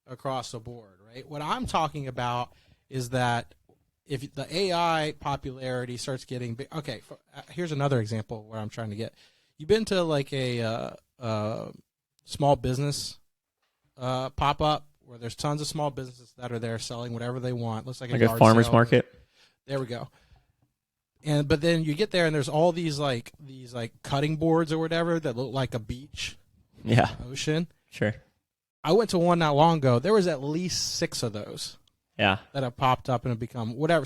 across the board, right? What I'm talking about is that if the AI popularity starts getting big, okay, here's another example where I'm trying to get. You've been to like a small business pop-up where there's tons of small businesses that are there selling whatever they want. Looks like a farmer's market. There we go. But then you get there and there's all these cutting boards or whatever that look like a beach. Yeah. Ocean. Sure. I went to one not long ago. There was at least 6 of those. Yeah. That have popped up and have become whatever.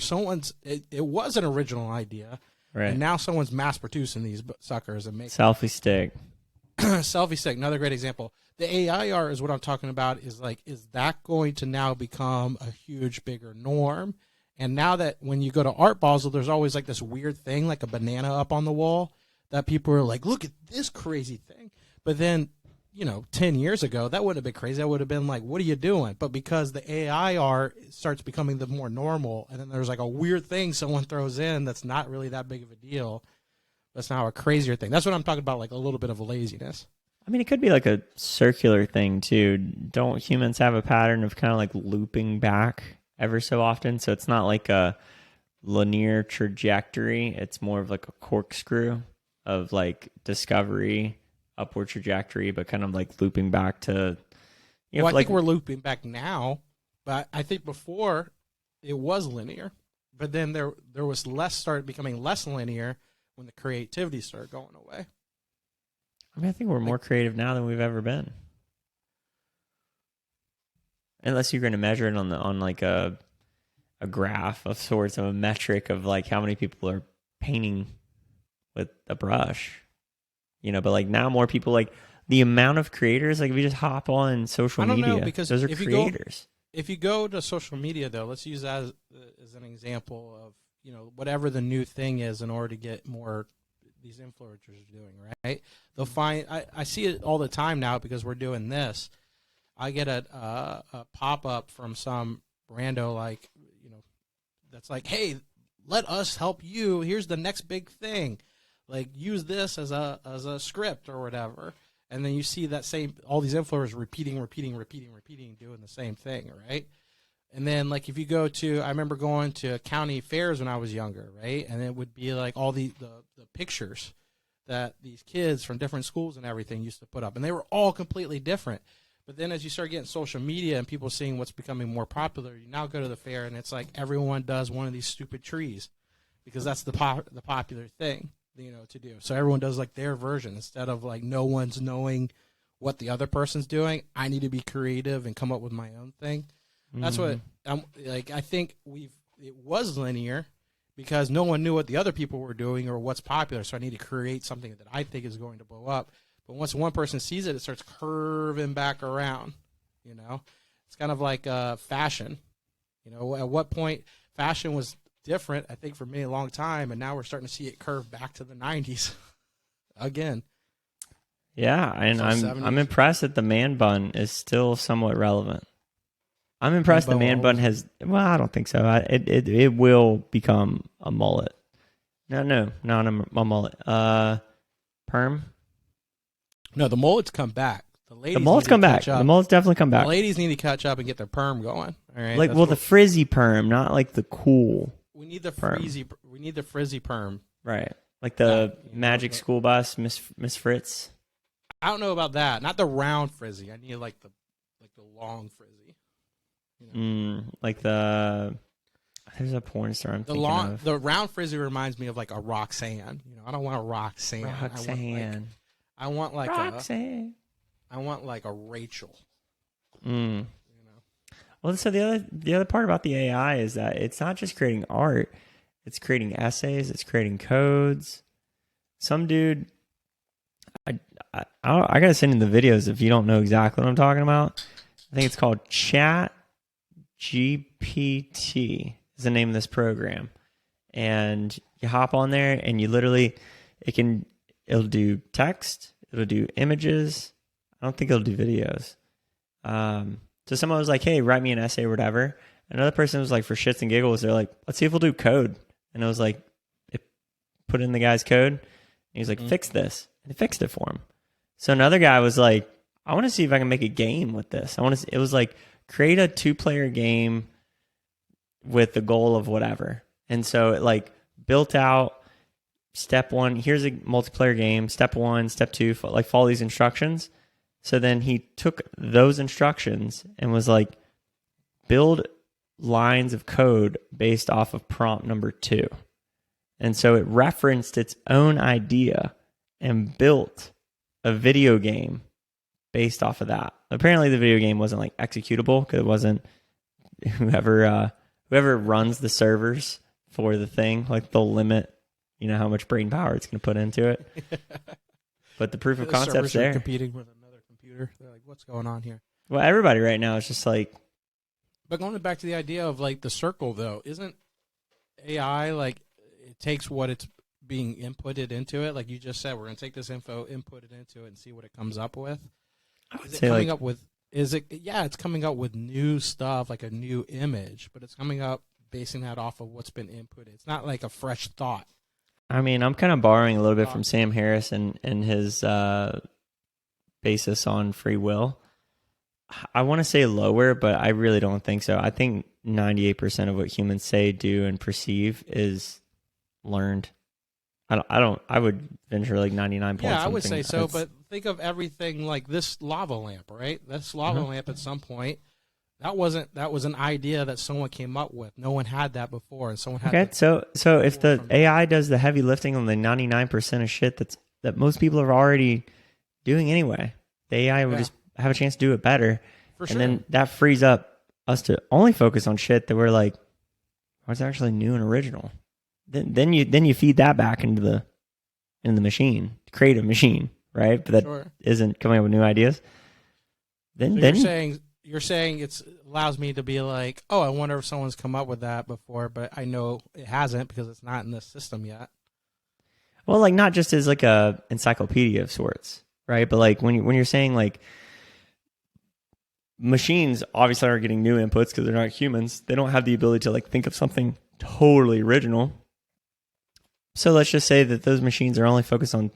It was an original idea. Right. And now someone's mass producing these suckers and making selfie stick. selfie stick, another great example. The AI art is what I'm talking about. Is like, is that going to now become a huge, bigger norm? And now that when you go to Art Basel, there's always like this weird thing, like a banana up on the wall, that people are like, look at this crazy thing. But then, 10 years ago, that wouldn't have been crazy. That would have been like, what are you doing? But because the AI art starts becoming the more normal, and then there's like a weird thing someone throws in that's not really that big of a deal, that's now a crazier thing. That's what I'm talking about, like a little bit of a laziness. I mean, it could be like a circular thing too. Don't humans have a pattern of kind of like looping back ever so often? So it's not like a linear trajectory. It's more of like a corkscrew of like discovery, upward trajectory, but kind of like looping back to. Well, I think we're looping back now, but I think before it was linear, but then there was started becoming less linear when the creativity started going away. I mean, I think we're more creative now than we've ever been. Unless you're going to measure it on like a graph of sorts, of a metric of like how many people are painting with a brush, but like now more people, like the amount of creators, like if you just hop on social media, know, because those are creators. If you go to social media though, let's use that as an example of, whatever the new thing is in order to get more these influencers are doing, right? They'll find, I see it all the time now because we're doing this. I get a pop-up from some rando, like, that's like, hey, let us help you. Here's the next big thing. Like, use this as a script or whatever. And then you see all these influencers repeating, doing the same thing, right? And then, like, if you go to, I remember going to county fairs when I was younger, right? And it would be like all the pictures that these kids from different schools and everything used to put up. And they were all completely different. But then as you start getting social media and people seeing what's becoming more popular, you now go to the fair and it's like everyone does one of these stupid trees because that's the popular thing, to do. So everyone does like their version instead of like no one's knowing what the other person's doing. I need to be creative and come up with my own thing. That's what I'm like. I think it was linear because no one knew what the other people were doing or what's popular. So I need to create something that I think is going to blow up. But once one person sees it, it starts curving back around. It's kind of like fashion. At what point fashion was different, I think for me a long time, and now we're starting to see it curve back to the 90s again. Yeah, and I'm impressed that the man bun is still somewhat relevant. I'm impressed the man bun has. Well, I don't think so. It will become a mullet. No, not a mullet. Perm. No, the mullets come back. The mullets come back. The mullets definitely come back. The ladies need to catch up and get their perm going. All right. Like, the frizzy perm, not like the cool. We need the frizzy. We need the frizzy perm. Right. Like the Magic School Bus, Miss Fritz. I don't know about that. Not the round frizzy. I need like the long frizzy. Like there's a porn star I'm thinking of. The round frizzy reminds me of like a Roxanne. I don't want a Roxanne. I want like Roxanne. I want like a Rachel. Well, so the other part about the AI is that it's not just creating art; it's creating essays, it's creating codes. Some dude, I gotta send you the videos if you don't know exactly what I'm talking about. I think it's called Chat GPT is the name of this program, and you hop on there and you literally it'll do text, it'll do images. I don't think it'll do videos. So someone was like, hey, write me an essay or whatever. Another person was like, for shits and giggles, they're like, let's see if we'll do code. And it was like, it put in the guy's code. And he was like, fix this. And it fixed it for him. So another guy was like, I want to see if I can make a game with this. It was like, create a 2-player game with the goal of whatever. And so it like built out step 1. Here's a multiplayer game. Step 1, step 2, like follow these instructions. So then he took those instructions and was like, build lines of code based off of prompt number 2. And so it referenced its own idea and built a video game based off of that. Apparently the video game wasn't like executable because it wasn't whoever runs the servers for the thing, like they'll limit, how much brain power it's going to put into it. But the proof of The concept's servers are there. competing with another computer. They're like, what's going on here? Well, everybody right now is just like, But going back to the idea of like the circle, though, isn't AI like it takes what it's being inputted into it? Like you just said, we're going to take this info, input it into it, and see what it comes up with. I would Is it say coming like, up with? Is it? Yeah, it's coming up with new stuff, like a new image, but it's coming up basing that off of what's been inputted. It's not like a fresh thought. I mean, I'm kind of borrowing a little bit from Sam Harris and his basis on free will. I want to say lower, but I really don't think so. I think 98% of what humans say, do, and perceive is learned. I would venture like 99 point Yeah, I would something. say so, but think of everything like this lava lamp, right? This lava lamp at some point, that was an idea that someone came up with. No one had that before, and someone had. Okay, so if the AI does the heavy lifting on the 99% of shit that most people are already doing anyway, the AI would just have a chance to do it better, For sure. and then that frees up us to only focus on shit that we're like, what's actually new and original. Then you feed that back into the machine, creative machine, right? But that isn't coming up with new ideas. Then you're saying it allows me to be like, oh, I wonder if someone's come up with that before, but I know it hasn't because it's not in this system yet. Well, like not just as like a encyclopedia of sorts, right? But like when you're saying like machines obviously are getting new inputs because they're not humans. They don't have the ability to like think of something totally original. So let's just say that those machines are only focused on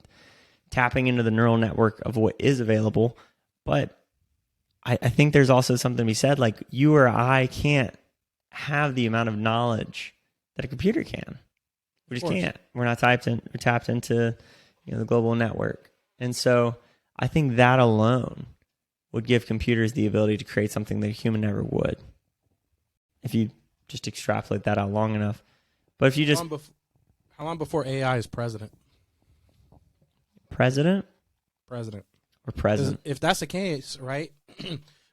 tapping into the neural network of what is available. But I think there's also something to be said, like you or I can't have the amount of knowledge that a computer can. We just can't. We're not tapped into the global network. And so I think that alone would give computers the ability to create something that a human never would. If you just extrapolate that out long enough. But if you just... How long before AI is president? President? President. Or president. If that's the case, right,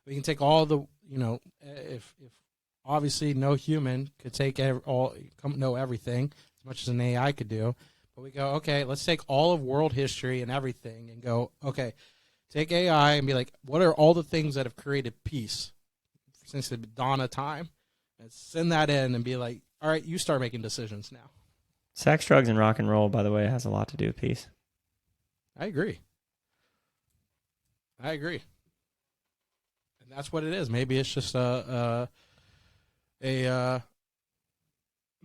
we can take all the, if obviously no human could know everything as much as an AI could do, but we go, okay, let's take all of world history and everything and go, okay, take AI and be like, what are all the things that have created peace since the dawn of time? And send that in and be like, all right, you start making decisions now. Sex, drugs, and rock and roll, by the way, has a lot to do with peace. I agree. And that's what it is. Maybe it's just maybe the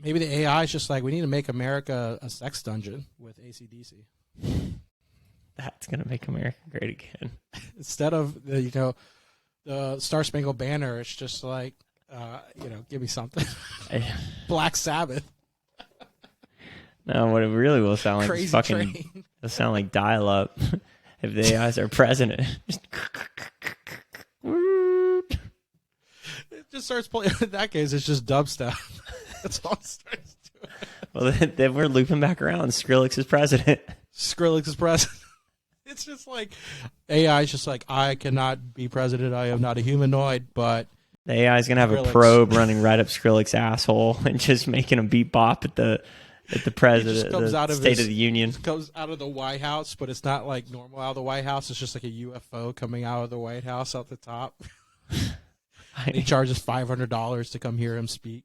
AI is just like, we need to make America a sex dungeon with AC/DC. That's going to make America great again. Instead of the Star Spangled Banner, it's just like, give me something. Black Sabbath. No, what it really will sound like Crazy is fucking... train. It'll sound like dial-up if the AI's our president. It just starts playing. In that case, it's just dubstep. That's all it starts doing. Well, then we're looping back around. Skrillex is president. Skrillex is president. It's just like AI is just like, I cannot be president. I am not a humanoid, but the AI is gonna have Skrillex. A probe running right up Skrillex's asshole and just making him beat bop at the president, the State of the Union. It comes out of the White House, but it's not like normal out of the White House. It's just like a UFO coming out of the White House out the top. He charges $500 to come hear him speak.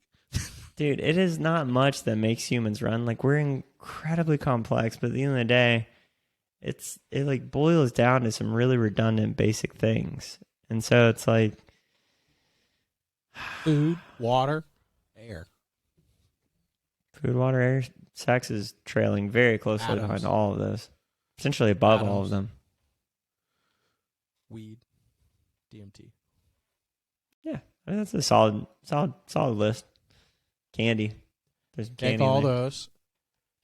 Dude, it is not much that makes humans run. Like, we're incredibly complex, but at the end of the day, it like boils down to some really redundant basic things. And so it's like food, water, air. Food, water, air, sex is trailing very closely behind all of those. Essentially above all of them. Weed, DMT. Yeah, I mean, that's a solid list. Candy. There's candy. Take all those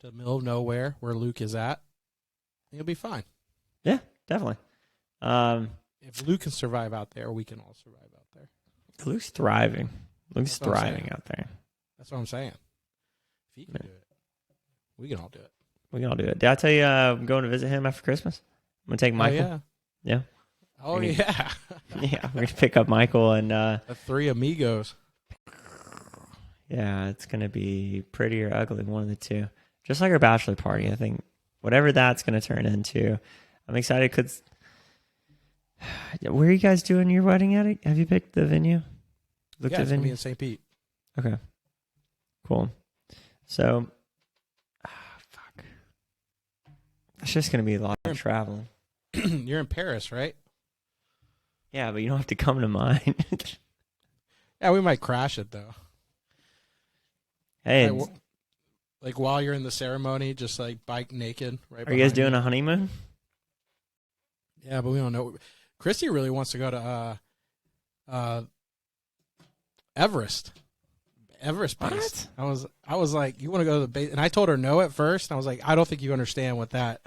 to the middle of nowhere where Luke is at. You'll be fine. Yeah, definitely. If Luke can survive out there, we can all survive out there. Luke's thriving. Luke's thriving out there. That's what I'm saying. If he can do it, we can all do it. We can all do it. Did I tell you I'm going to visit him after Christmas? I'm going to take Michael. Oh, yeah. Yeah. Oh, yeah. Yeah, we're going to pick up Michael and... the three amigos. Yeah, it's going to be pretty or ugly, one of the two. Just like our bachelor party, I think. Whatever that's going to turn into, I'm excited because where are you guys doing your wedding at? Have you picked the venue? It's gonna be in St. Pete. Okay, cool. So, fuck. It's just gonna be a lot of traveling. You're in Paris, right? Yeah, but you don't have to come to mine. Yeah, we might crash it though. Hey, like while you're in the ceremony, just like bike naked. Right. Are you guys doing a honeymoon? Yeah, but we don't know. Christy really wants to go to Everest. Everest base. What? I was like, you want to go to the base? And I told her no at first. And I was like, I don't think you understand what that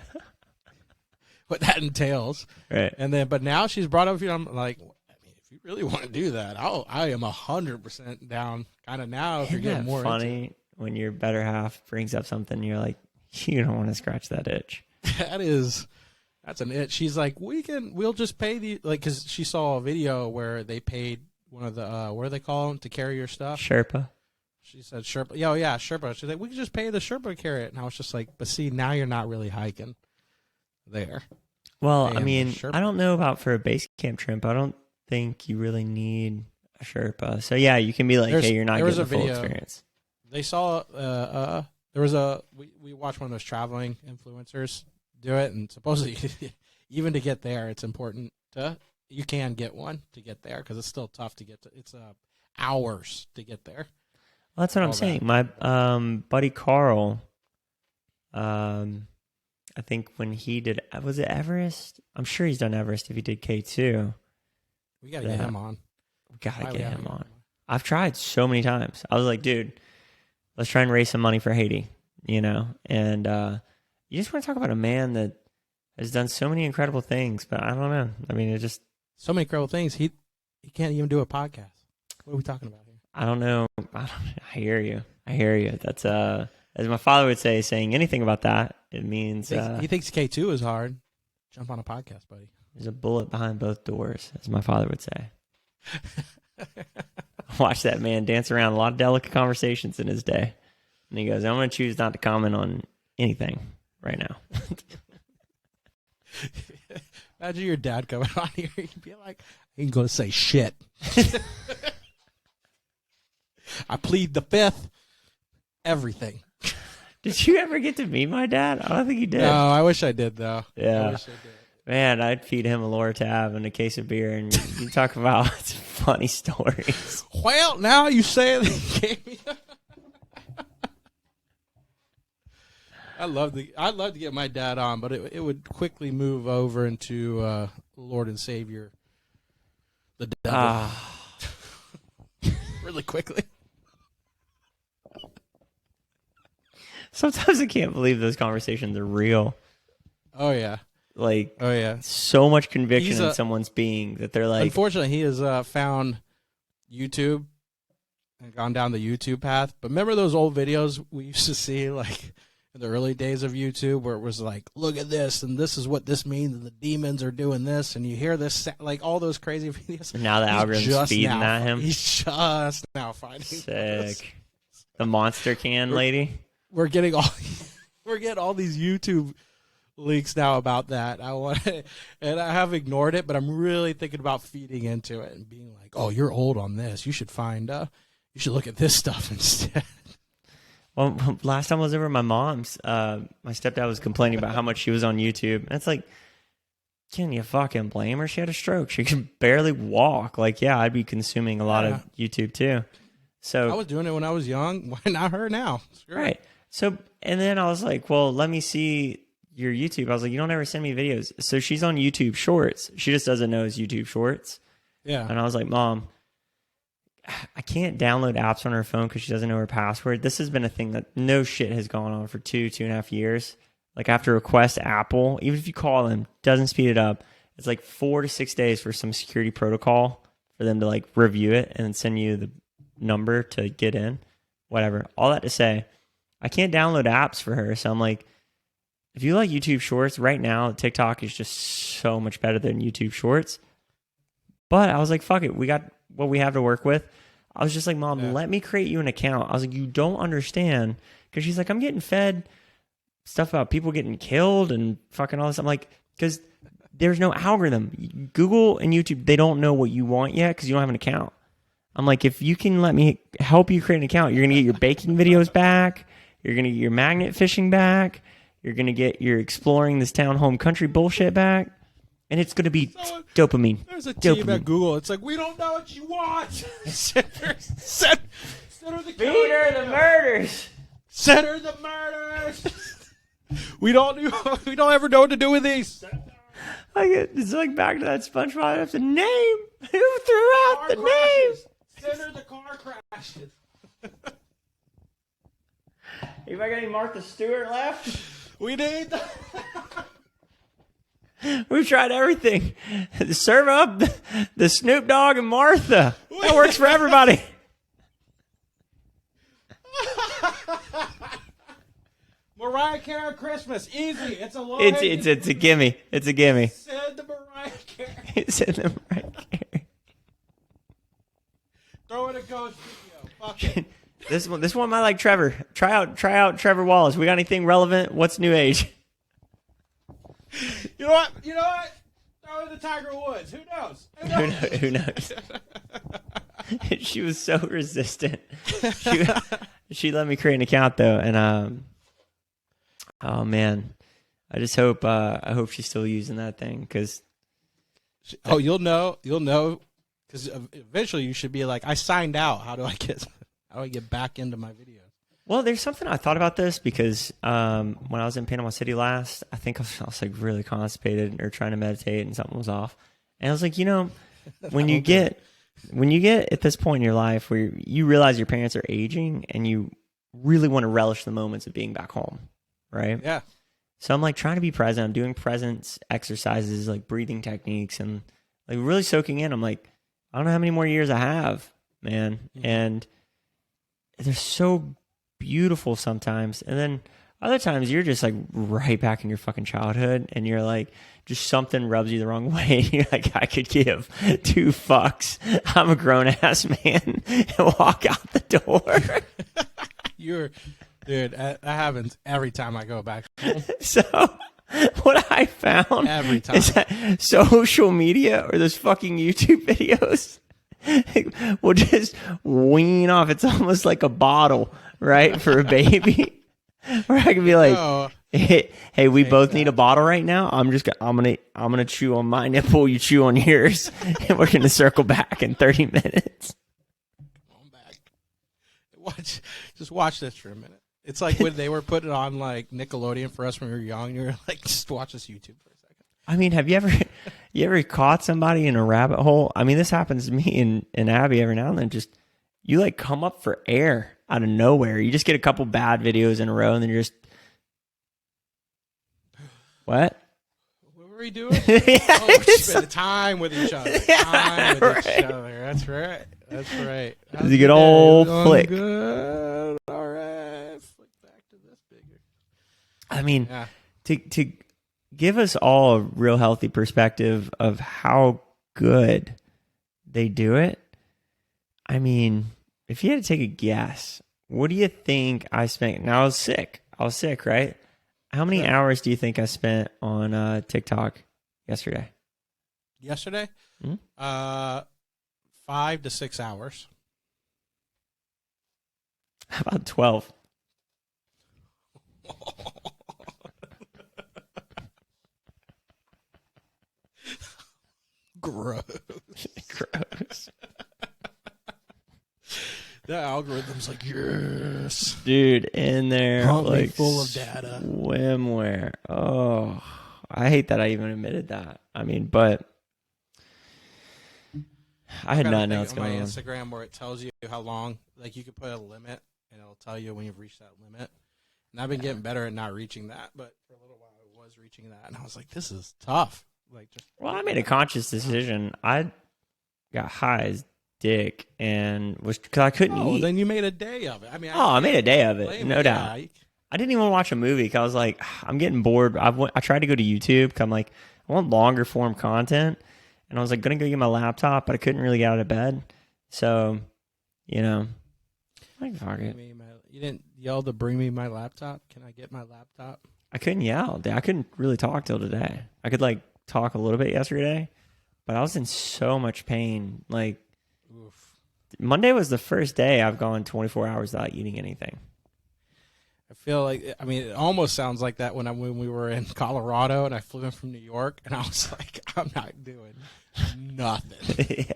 entails. Right. And then, but now she's brought up. I'm like, I mean, if you really want to do that, I am 100% down. Kind of now, if you're getting more funny into it. When your better half brings up something, you're like, you don't want to scratch that itch. That's an itch. She's like, we'll just pay because she saw a video where they paid one of the what do they call them to carry your stuff? Sherpa. She said Sherpa. Yeah, Sherpa. She's like, we can just pay the Sherpa to carry it. And I was just like, but see, now you're not really hiking there. Well, I mean, I don't know about for a base camp trip. I don't think you really need a Sherpa. So yeah, you can be like, hey, you're not getting the full experience. They saw we watched one of those traveling influencers do it, and supposedly even to get there, it's important you can get one to get there because it's still tough to get to. It's hours to get there. Well, that's what I'm saying. My buddy Carl, I think when he did, was it Everest? I'm sure he's done Everest if he did K2. We got to get him on. We got to get him on. I've tried so many times. I was like, dude, let's try and raise some money for Haiti, And you just want to talk about a man that has done so many incredible things, but I don't know. I mean, it just... So many incredible things. He can't even do a podcast. What are we talking about here? I don't know. I hear you. That's, as my father would say, saying anything about that, it means... He thinks K2 is hard. Jump on a podcast, buddy. There's a bullet behind both doors, as my father would say. Watch that man dance around a lot of delicate conversations in his day. And he goes, I'm going to choose not to comment on anything right now. Imagine your dad coming on here. You'd be like, I ain't going to say shit. I plead the fifth. Everything. Did you ever get to meet my dad? I don't think you did. No, I wish I did, though. Yeah. I wish I did. Man, I'd feed him a Lower Tab and a case of beer, and you talk about funny stories. Well, now you say it. He gave me... I'd love to get my dad on, but it would quickly move over into Lord and Savior, the devil, really quickly. Sometimes I can't believe those conversations are real. Oh yeah, so much conviction in someone's being that they're like. Unfortunately, he has found YouTube and gone down the YouTube path. But remember those old videos we used to see, like in the early days of YouTube, where it was like, look at this, and this is what this means, and the demons are doing this, and you hear this, like all those crazy videos. And now the algorithm's feeding at him. He's just now finding sick. This. The monster can lady. We're getting all these YouTube leaks now about that. And I have ignored it, but I'm really thinking about feeding into it and being like, "Oh, you're old on this. You should you should look at this stuff instead." Well, last time I was over at my mom's, my stepdad was complaining about how much she was on YouTube. And it's like, can you fucking blame her? She had a stroke. She could barely walk. Like, yeah, I'd be consuming a lot of YouTube too. So I was doing it when I was young. Why not her now? Sure. Right. So, and then I was like, well, let me see your YouTube. I was like, you don't ever send me videos. So she's on YouTube Shorts. She just doesn't know it's YouTube Shorts. Yeah. And I was like, Mom, I can't download apps on her phone because she doesn't know her password. This has been a thing that no shit has gone on for 2.5 years. Like, I have to request Apple, even if you call them, doesn't speed it up. It's like 4 to 6 days for some security protocol for them to like review it and then send you the number to get in. Whatever. All that to say, I can't download apps for her. So I'm like, if you like YouTube Shorts, right now, TikTok is just so much better than YouTube Shorts. But I was like, fuck it. We got what we have to work with. I was just like, Mom, let me create you an account. I was like, you don't understand. Because she's like, I'm getting fed stuff about people getting killed and fucking all this. I'm like, because there's no algorithm. Google and YouTube, they don't know what you want yet because you don't have an account. I'm like, if you can let me help you create an account, you're going to get your baking videos back. You're going to get your magnet fishing back. You're going to get your exploring this town, home, country bullshit back. And it's going to be dopamine. There's a team dopamine. at Google. It's like, we don't know what you want. Send her the Feed her the murders. Send her the murders. We don't ever know what to do with these. It's like back to that SpongeBob. That's a name. Who threw out the name? Send her the car crashes. Anybody got any Martha Stewart left? We need. We've tried everything. Serve up the Snoop Dogg and Martha. That works for everybody. Mariah Carey Christmas, easy. It's a low. It's a gimme. It's a gimme. Send the Mariah Carey. Send the Mariah Carey. Throw in a ghost video. Fuck it. This one might like Trevor. Try out Trevor Wallace. We got anything relevant? What's new age? You know what? Throw in the Tiger Woods. Who knows? Who knows? She was so resistant. She let me create an account though, and oh man, I just hope I hope she's still using that thing because. Oh, you'll know, because eventually you should be like, I signed out. How do I get back into my videos? Well, there's something I thought about this because when I was in Panama City last, I think I was like really constipated or trying to meditate and something was off. And I was like, when you get at this point in your life where you realize your parents are aging and you really want to relish the moments of being back home, right? Yeah. So I'm like trying to be present. I'm doing presence exercises, like breathing techniques and like really soaking in. I'm like, I don't know how many more years I have, man. Mm-hmm. And they're so beautiful sometimes. And then other times you're just like right back in your fucking childhood and you're like, just something rubs you the wrong way. And you're like, I could give 2 fucks. I'm a grown ass man and walk out the door. Dude, that happens every time I go back home. So what I found every time is that social media or those fucking YouTube videos will just wean off. It's almost like a bottle, right, for a baby. Where I can be like, hey, we both need a bottle right now. I'm gonna chew on my nipple, you chew on yours, and we're gonna circle back in 30 minutes. Come on back. Just watch this for a minute. It's like when they were putting on like Nickelodeon for us when we were young. You were like, just watch this YouTube for a second. I mean, have you ever caught somebody in a rabbit hole? I mean, this happens to me and Abby every now and then. Just you like come up for air out of nowhere. You just get a couple bad videos in a row, and then you're just what? What were we doing? Spend time with each other. Each other. That's right. It's a good old flick. Good. All right. Flick back to this bigger. I mean, to give us all a real healthy perspective of how good they do it. I mean, if you had to take a guess, what do you think I spent? Now I was sick, right? How many hours do you think I spent on TikTok yesterday? Yesterday? Mm-hmm. 5 to 6 hours. How about 12? Gross. Gross. The algorithm's like, yes. Dude, in there. Probably like full of data. Swimwear. Oh, I hate that I even admitted that. I mean, but I had nothing else going on. Instagram where it tells you how long, like you could put a limit and it'll tell you when you've reached that limit. And I've been getting better at not reaching that, but for a little while I was reaching that, and I was like, this is tough. Well, I made a conscious decision. I got high as dick and was because I couldn't eat. Then you made a day of it. I mean, I made a day of it, no doubt. I didn't even want to watch a movie because I was like, I'm getting bored. I tried to go to YouTube because I'm like, I want longer form content, and I was like, gonna go get my laptop, but I couldn't really get out of bed. So, like, fuck it. You didn't yell to bring me my laptop. Can I get my laptop? I couldn't yell. I couldn't really talk till today. I could like talk a little bit yesterday, but I was in so much pain. Like Oof. Monday was the first day I've gone 24 hours without eating anything. I feel like, I mean, it almost sounds like that when we were in Colorado and I flew in from New York, and I was like, I'm not doing nothing. Yeah.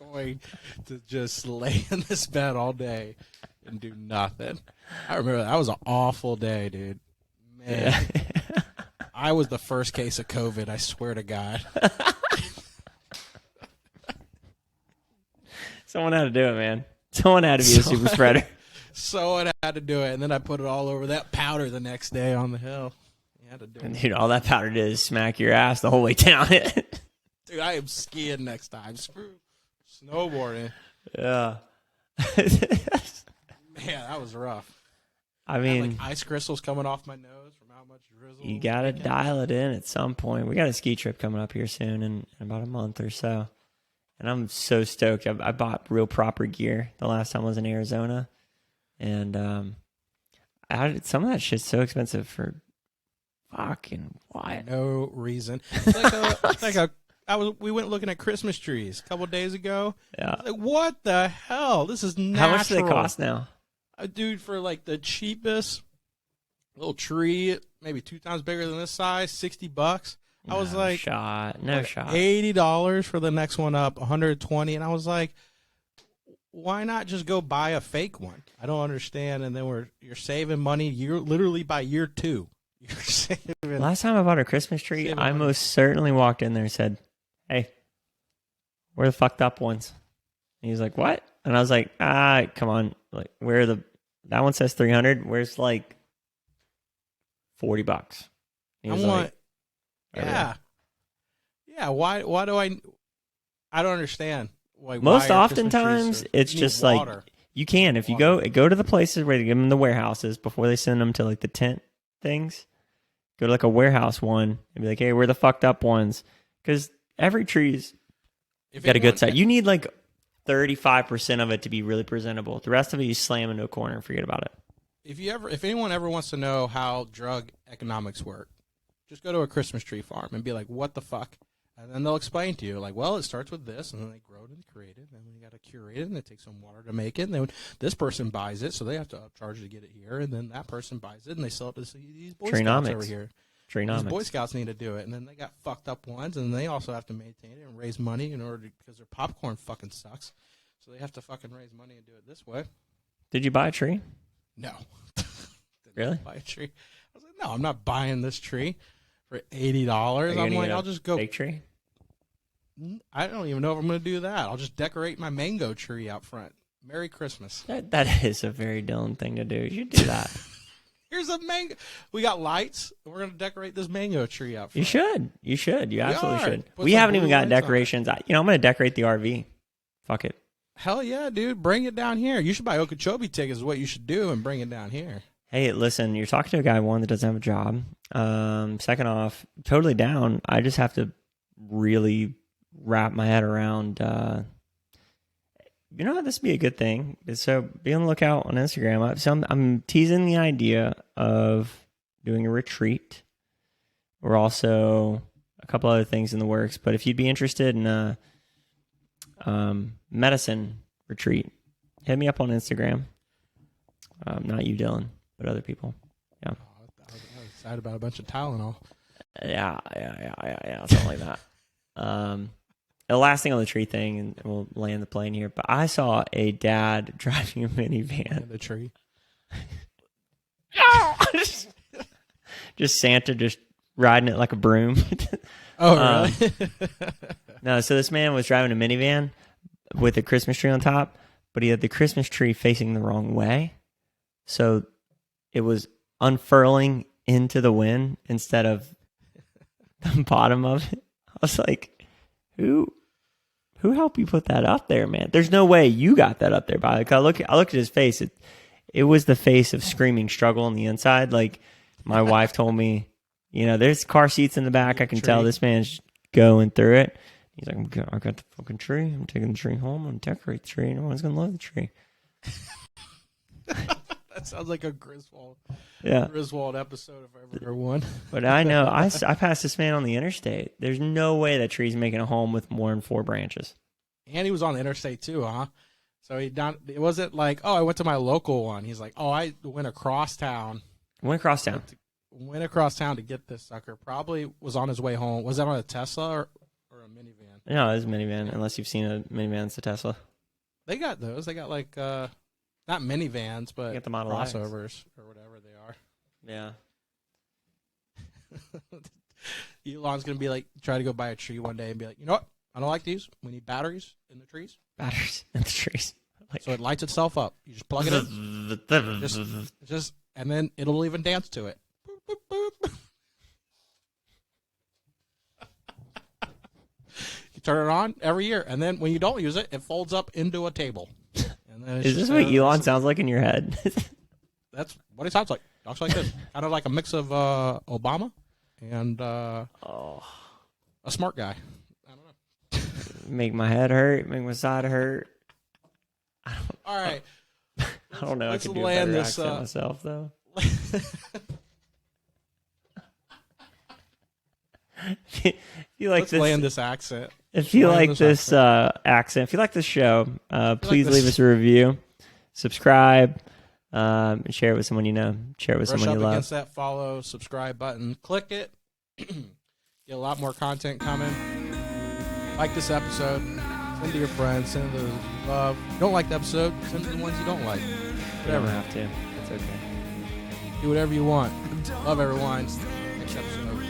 I'm going to just lay in this bed all day and do nothing. I remember that was an awful day, dude. Man, Yeah. I was the first case of COVID, I swear to God. Someone had to do it, man. Someone had to be a super spreader. Someone had to do it, and then I put it all over that powder the next day on the hill. You had to do And it. dude, all that powder did is smack your ass the whole way down it. Dude, I am skiing next time. Screw snowboarding. Yeah. Man, that was rough. I I had, mean, like ice crystals coming off my nose from how much drizzle. you got to was dial it in at some point. We got a ski trip coming up here soon in about a month or so. And I'm so stoked. I bought real proper gear the last time I was in Arizona. And some of that shit's so expensive for fucking what? No reason. We went looking at Christmas trees a couple days ago. Yeah. Like, what the hell? This is natural. How much do they cost now? Dude, for like the cheapest little tree, maybe 2 times bigger than this size, $60. I was like, No shot. $80 for the next one up, $120, and I was like, why not just go buy a fake one? I don't understand. And then you're saving money. You're literally by year 2. You're saving. Last time I bought a Christmas tree, I most certainly walked in there and said, "Hey, where are the fucked up ones?" And he's like, "What?" And I was like, come on. Like, that one says 300. Where's like $40? He was like, yeah. Yeah, why do I don't understand. Like, most why are Christmas oftentimes trees it's you need just water. like you can if you go to the places where they give them the warehouses before they send them to like the tent things. Go to like a warehouse one and be like, "Hey, we're the fucked up ones," because every tree's got a good side. You need like 35% of it to be really presentable. The rest of it you slam into a corner and forget about it. If anyone ever wants to know how drug economics work, just go to a Christmas tree farm and be like, "What the fuck?" And then they'll explain to you, like, well, it starts with this, and then they grow it and create it, and then you got to curate it, and it takes some water to make it, and then this person buys it, so they have to upcharge to get it here, and then that person buys it, and they sell it to these Boy Scouts over here. These Boy Scouts need to do it, and then they got fucked up ones, and they also have to maintain it and raise money because their popcorn fucking sucks, so they have to fucking raise money and do it this way. Did you buy a tree? No. Really? Buy a tree. I was like, no, I'm not buying this tree for $80. I'm like, I'll just go. Fake tree? I don't even know if I'm going to do that. I'll just decorate my mango tree out front. Merry Christmas. That is a very Dylan thing to do. You should do that. Here's a mango. We got lights. We're going to decorate this mango tree out front. You should. You should. You absolutely should. Put We some haven't even blue gotten lights decorations. I'm going to decorate the RV. Fuck it. Hell yeah, dude. Bring it down here. You should buy Okeechobee tickets is what you should do and bring it down here. Hey, listen, you're talking to a guy, one, that doesn't have a job. Second off, totally down. I just have to really wrap my head around, this would be a good thing. So be on the lookout on Instagram. So I'm teasing the idea of doing a retreat. We're also a couple other things in the works. But if you'd be interested in a medicine retreat, hit me up on Instagram. Not you, Dylan, but other people. Yeah. I was excited about a bunch of Tylenol. Yeah, something like that. The last thing on the tree thing, and we'll land the plane here, but I saw a dad driving a minivan. The tree. Just Santa just riding it like a broom. Oh, really? No, so this man was driving a minivan with a Christmas tree on top, but he had the Christmas tree facing the wrong way. So it was unfurling into the wind instead of the bottom of it. I was like, who helped you put that up there, man? There's no way you got that up there. By the way, I looked at his face. It was the face of screaming struggle on the inside. Like my wife told me, there's car seats in the back. I can tell this man's going through it. He's like, I got the fucking tree. I'm taking the tree home. I'm gonna decorate the tree. No one's gonna love the tree. That sounds like a Griswold episode if I ever heard one. But I know I passed this man on the interstate. There's no way that tree's making a home with more than 4 branches. And he was on the interstate too, huh? So it wasn't like, oh, I went to my local one. He's like, oh, I went across town. Went across town to get this sucker. Probably was on his way home. Was that on a Tesla or a minivan? No, it was a minivan, unless you've seen a minivan, it's a Tesla. They got those. They got like, not minivans, but the Model crossovers X. or whatever they are. Yeah. Elon's going to be like, try to go buy a tree one day and be like, you know what? I don't like these. We need batteries in the trees. Batteries in the trees. So it lights itself up. You just plug it in. just and then it'll even dance to it. Boop, boop, boop. You turn it on every year, and then when you don't use it, it folds up into a table. And then Is this what Elon sounds like in your head? That's what it sounds like. Talks like this. Kind of like a mix of Obama and a smart guy. I don't know. Make my head hurt. Make my side hurt. All right. I don't know. I could do a better accent myself, though. If you like Let's land this accent. If you like this accent, if you like this show, please leave us a review, subscribe, and share it with someone you know. Share it with someone you love. Against that follow, subscribe button. Click it. Get a lot more content coming. Like this episode. Send it to your friends. Send it to those you love. Don't like the episode. Send it to the ones you don't like. Whatever. You don't have to. It's okay. Do whatever you want. Love everyone. Next episode.